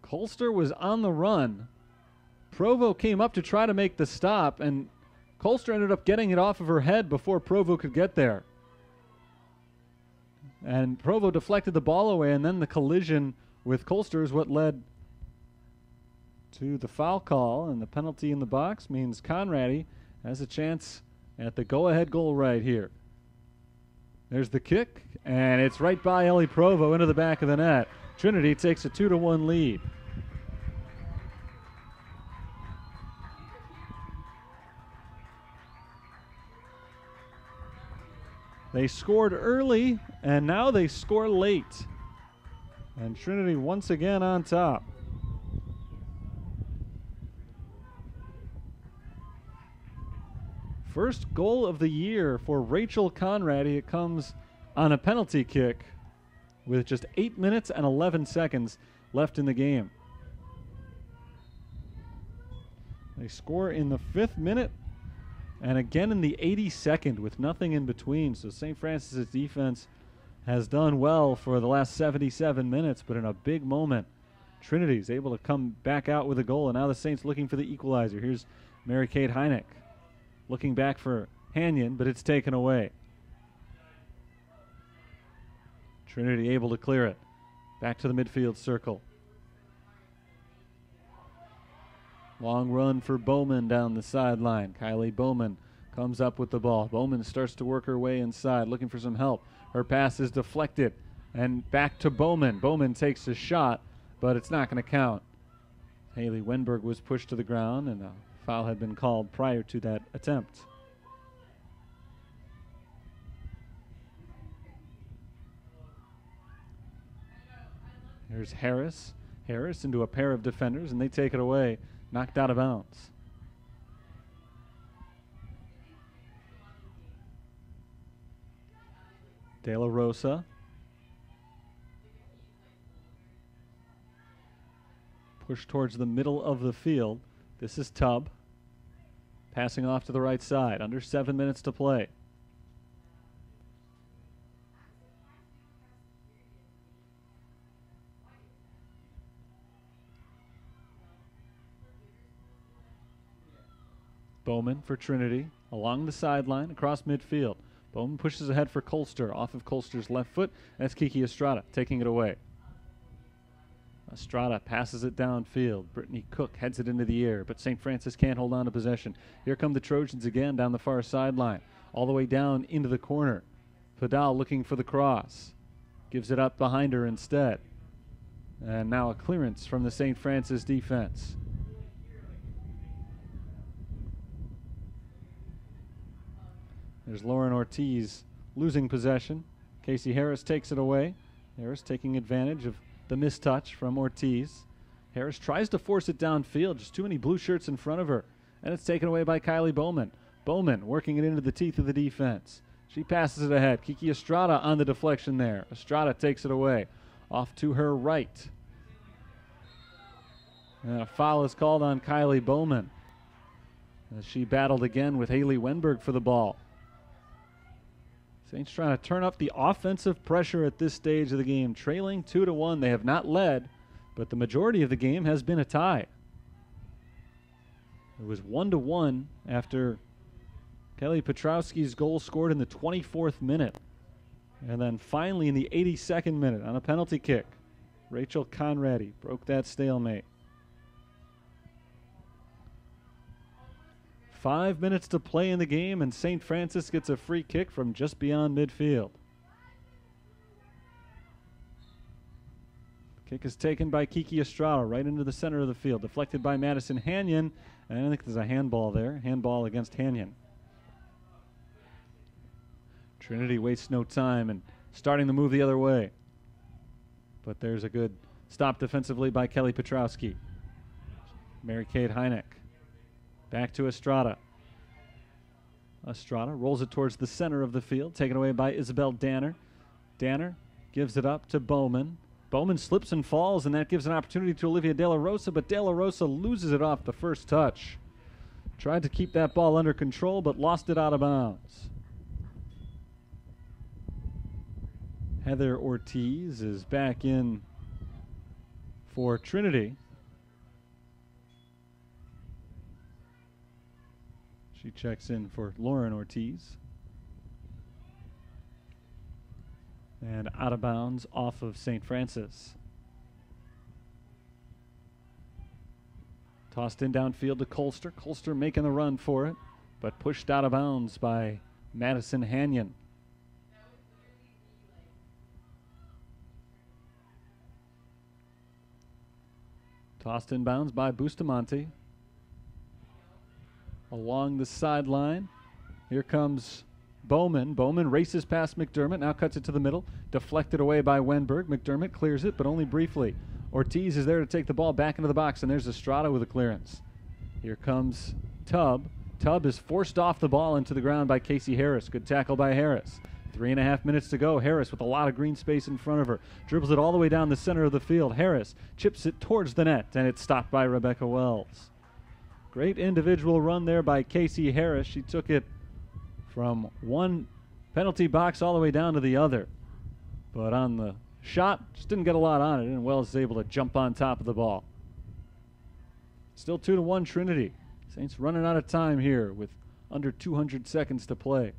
A: Colster was on the run. Provo came up to try to make the stop, and Colster ended up getting it off of her head before Provo could get there. And Provo deflected the ball away, and then the collision with Colster is what led to the foul call, and the penalty in the box means Conradi has a chance at the go-ahead goal right here. There's the kick, and it's right by Ellie Provo into the back of the net. Trinity takes a 2-1 lead. They scored early, and now they score late. And Trinity once again on top. First goal of the year for Rachel Conradi. It comes on a penalty kick with just 8 minutes and 11 seconds left in the game. They score in the 5th minute and again in the 82nd with nothing in between. So St. Francis' defense has done well for the last 77 minutes, but in a big moment, Trinity's able to come back out with a goal, and now the Saints looking for the equalizer. Here's Mary-Kate Heineck looking back for Hanyon, but it's taken away. Trinity able to clear it. Back to the midfield circle. Long run for Bowman down the sideline. Kylie Bowman comes up with the ball. Bowman starts to work her way inside, looking for some help. Her pass is deflected, and back to Bowman. Bowman takes a shot, but it's not going to count. Haley Wenberg was pushed to the ground, and a foul had been called prior to that attempt. Here's Harris. Harris into a pair of defenders, and they take it away. Knocked out of bounds. De La Rosa. Pushed towards the middle of the field. This is Tubb. Passing off to the right side. Under 7 minutes to play. Bowman for Trinity, along the sideline, across midfield. Bowman pushes ahead for Colster, off of Colster's left foot. That's Kiki Estrada taking it away. Estrada passes it downfield. Brittany Cook heads it into the air, but St. Francis can't hold on to possession. Here come the Trojans again down the far sideline, all the way down into the corner. Fadal looking for the cross. Gives it up behind her instead. And now a clearance from the St. Francis defense. There's Lauren Ortiz losing possession. Casey Harris takes it away. Harris taking advantage of the mistouch from Ortiz. Harris tries to force it downfield. Just too many blue shirts in front of her. And it's taken away by Kylie Bowman. Bowman working it into the teeth of the defense. She passes it ahead. Kiki Estrada on the deflection there. Estrada takes it away. Off to her right. And a foul is called on Kylie Bowman as she battled again with Haley Wenberg for the ball. Saints trying to turn up the offensive pressure at this stage of the game. Trailing 2-1. They have not led, but the majority of the game has been a tie. It was 1-1 after Kelly Petrowski's goal scored in the 24th minute. And then finally in the 82nd minute on a penalty kick, Rachel Conradi broke that stalemate. 5 minutes to play in the game, and St. Francis gets a free kick from just beyond midfield. The kick is taken by Kiki Estrada right into the center of the field, deflected by Madison Hanyon, and I think there's a handball there. Handball against Hanyon. Trinity wastes no time and starting to move the other way. But there's a good stop defensively by Kelly Petrowski. Mary-Kate Heineck. Back to Estrada. Estrada rolls it towards the center of the field, taken away by Isabel Danner. Danner gives it up to Bowman. Bowman slips and falls, and that gives an opportunity to Olivia De La Rosa, but De La Rosa loses it off the first touch. Tried to keep that ball under control, but lost it out of bounds. Heather Ortiz is back in for Trinity. She checks in for Lauren Ortiz. And out of bounds off of St. Francis. Tossed in downfield to Colster. Colster making the run for it, but pushed out of bounds by Madison Hanyon. Tossed in bounds by Bustamante. Along the sideline, here comes Bowman. Bowman races past McDermott, now cuts it to the middle. Deflected away by Wenberg. McDermott clears it, but only briefly. Ortiz is there to take the ball back into the box, and there's Estrada with a clearance. Here comes Tubb. Tubb is forced off the ball into the ground by Casey Harris. Good tackle by Harris. 3.5 minutes to go. Harris with a lot of green space in front of her. Dribbles it all the way down the center of the field. Harris chips it towards the net, and it's stopped by Rebecca Wells. Great individual run there by Casey Harris. She took it from one penalty box all the way down to the other. But on the shot, just didn't get a lot on it, and Wells is able to jump on top of the ball. Still 2-1 Trinity. Saints running out of time here with under 200 seconds to play.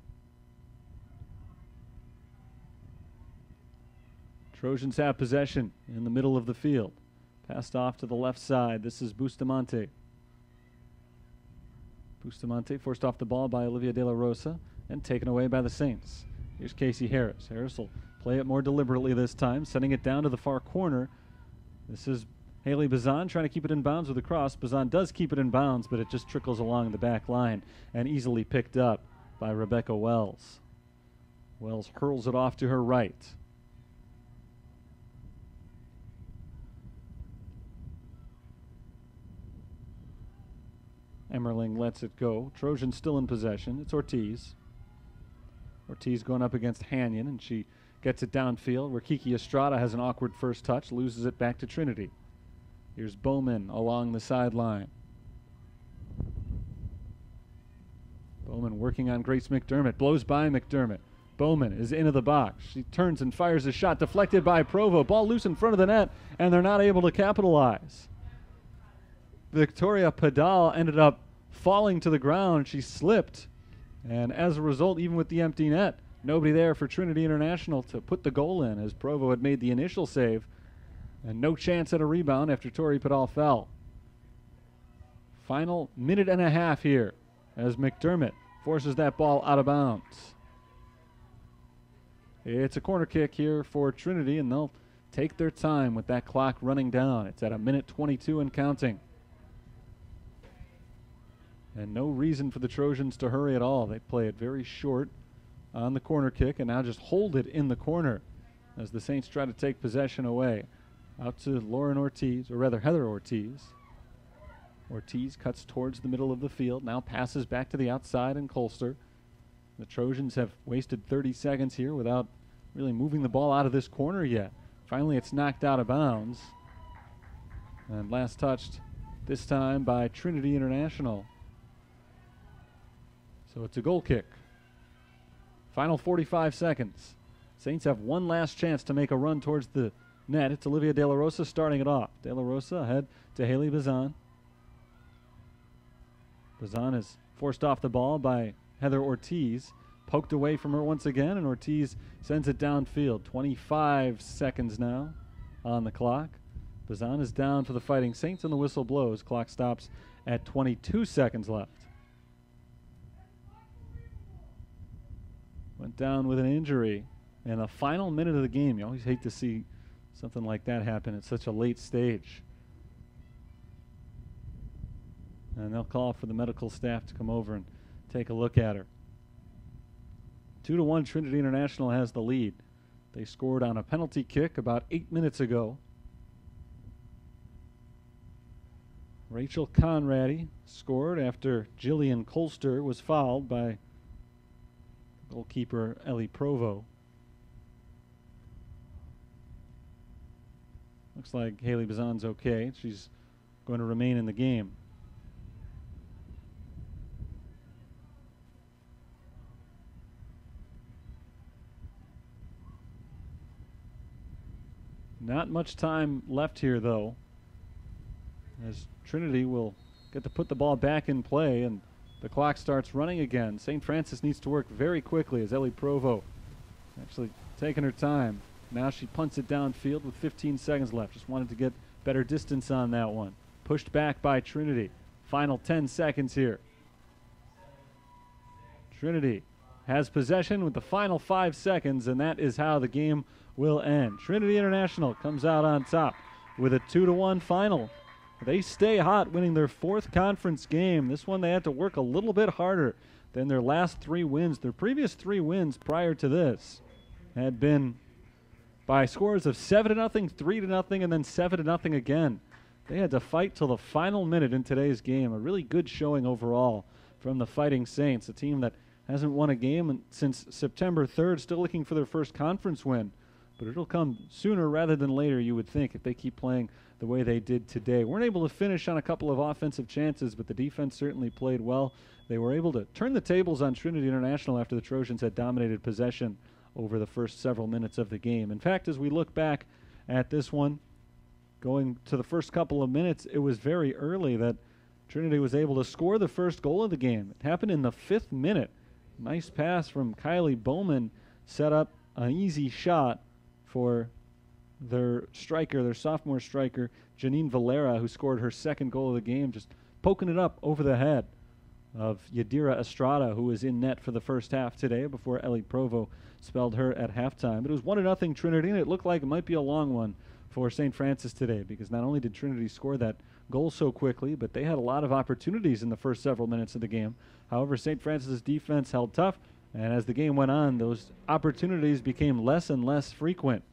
A: Trojans have possession in the middle of the field. Passed off to the left side. This is Bustamante. Bustamante forced off the ball by Olivia De La Rosa and taken away by the Saints. Here's Casey Harris. Harris will play it more deliberately this time, sending it down to the far corner. This is Haley Bazan trying to keep it in bounds with a cross. Bazan does keep it in bounds, but it just trickles along the back line and easily picked up by Rebecca Wells. Wells hurls it off to her right. Emmerling lets it go. Trojans still in possession. It's Ortiz. Ortiz going up against Hanyon, and she gets it downfield where Kiki Estrada has an awkward first touch, loses it back to Trinity. Here's Bowman along the sideline. Bowman working on Grace McDermott. Blows by McDermott. Bowman is into the box. She turns and fires a shot deflected by Provo. Ball loose in front of the net, and they're not able to capitalize. Victoria Padal ended up falling to the ground. She slipped, and as a result, even with the empty net, nobody there for Trinity International to put the goal in, as Provo had made the initial save, and no chance at a rebound after Tori Padal fell. Final minute and a half here as McDermott forces that ball out of bounds. It's a corner kick here for Trinity, and they'll take their time with that clock running down. It's at a minute 22 and counting. And no reason for the Trojans to hurry at all. They play it very short on the corner kick and now just hold it in the corner as the Saints try to take possession away. Out to Lauren Ortiz, or rather Heather Ortiz. Ortiz cuts towards the middle of the field, now passes back to the outside and Colster. The Trojans have wasted 30 seconds here without really moving the ball out of this corner yet. Finally, it's knocked out of bounds. And last touched this time by Trinity International. So it's a goal kick. Final 45 seconds. Saints have one last chance to make a run towards the net. It's Olivia De La Rosa starting it off. De La Rosa ahead to Haley Bazan. Bazan is forced off the ball by Heather Ortiz. Poked away from her once again, and Ortiz sends it downfield. 25 seconds now on the clock. Bazan is down for the Fighting Saints, and the whistle blows. Clock stops at 22 seconds left. Went down with an injury in the final minute of the game. You always hate to see something like that happen at such a late stage. And they'll call for the medical staff to come over and take a look at her. 2-1, Trinity International has the lead. They scored on a penalty kick about 8 minutes ago. Rachel Conradi scored after Jillian Colster was fouled by goalkeeper Ellie Provo. Looks like Haley Bazan's okay. She's going to remain in the game. Not much time left here, though, as Trinity will get to put the ball back in play, and the clock starts running again. St. Francis needs to work very quickly as Ellie Provo actually taking her time. Now she punts it downfield with 15 seconds left. Just wanted to get better distance on that one. Pushed back by Trinity. Final 10 seconds here. Trinity has possession with the final 5 seconds, and that is how the game will end. Trinity International comes out on top with a 2-1 final. They stay hot, winning their 4th conference game. This one they had to work a little bit harder than their last 3 wins. Their previous 3 wins prior to this had been by scores of 7-0, 3-0, and then 7-0 again. They had to fight till the final minute in today's game. A really good showing overall from the Fighting Saints, a team that hasn't won a game since September 3rd, still looking for their first conference win. But it'll come sooner rather than later, you would think, if they keep playing the way they did today. Weren't able to finish on a couple of offensive chances, but the defense certainly played well. They were able to turn the tables on Trinity International after the Trojans had dominated possession over the first several minutes of the game. In fact, as we look back at this one, going to the first couple of minutes, it was very early that Trinity was able to score the first goal of the game. It happened in the 5th minute. Nice pass from Kylie Bowman set up an easy shot for their striker, their sophomore striker, Janine Valera, who scored her second goal of the game, just poking it up over the head of Yadira Estrada, who was in net for the first half today before Ellie Provo spelled her at halftime. But it was 1-0 Trinity, and it looked like it might be a long one for St. Francis today, because not only did Trinity score that goal so quickly, but they had a lot of opportunities in the first several minutes of the game. However, St. Francis' defense held tough, and as the game went on, those opportunities became less and less frequent.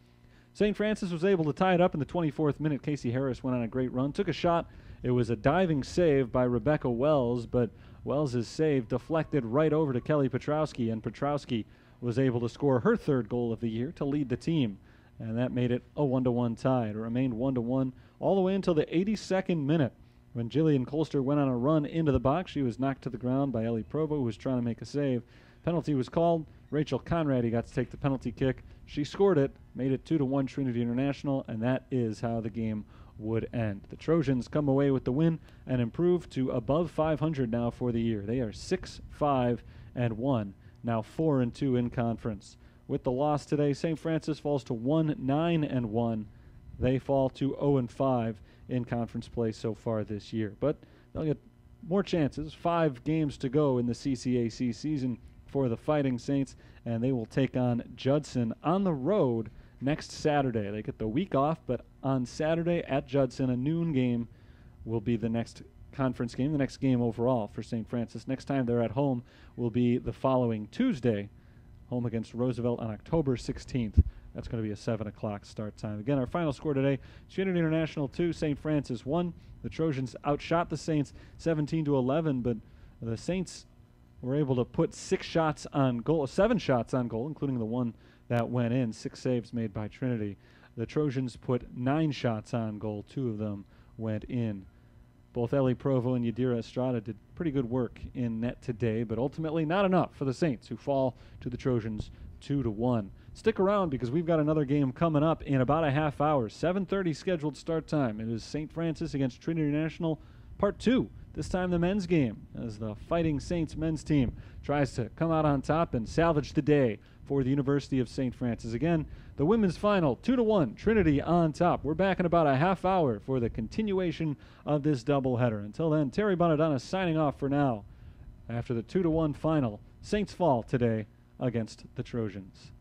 A: St. Francis was able to tie it up in the 24th minute. Casey Harris went on a great run, took a shot. It was a diving save by Rebecca Wells, but Wells' save deflected right over to Kelly Petrowski, and Petrowski was able to score her third goal of the year to lead the team, and that made it a 1-1 tie. It remained 1-1 all the way until the 82nd minute, when Jillian Colster went on a run into the box. She was knocked to the ground by Ellie Provo, who was trying to make a save. Penalty was called. Rachel Conradi got to take the penalty kick. She scored it, made it 2-1 Trinity International, and that is how the game would end. The Trojans come away with the win and improve to above 500 now for the year. They are 6-5-1, now 4-2 in conference. With the loss today, St. Francis falls to 1-9-1. They fall to 0-5 in conference play so far this year. But they'll get more chances. 5 games to go in the CCAC season for the Fighting Saints, and they will take on Judson on the road next Saturday. They get the week off, but on Saturday at Judson, a noon game will be the next conference game, the next game overall for St. Francis. Next time they're at home will be the following Tuesday, home against Roosevelt on October 16th. That's going to be a 7 o'clock start time. Again, our final score today, Trinity International 2, St. Francis 1. The Trojans outshot the Saints 17-11, but the Saints were able to put 7 shots on goal, including the one that went in. 6 saves made by Trinity. The Trojans put 9 shots on goal. 2 of them went in. Both Ellie Provo and Yadira Estrada did pretty good work in net today, but ultimately not enough for the Saints, who fall to the Trojans 2-1. Stick around, because we've got another game coming up in about a half hour. 7:30 scheduled start time. It is St. Francis against Trinity International Part 2. This time the men's game, as the Fighting Saints men's team tries to come out on top and salvage the day for the University of St. Francis. Again, the women's final, 2-1, Trinity on top. We're back in about a half hour for the continuation of this doubleheader. Until then, Terry Bonadonna signing off for now. After the 2-1 final, Saints fall today against the Trojans.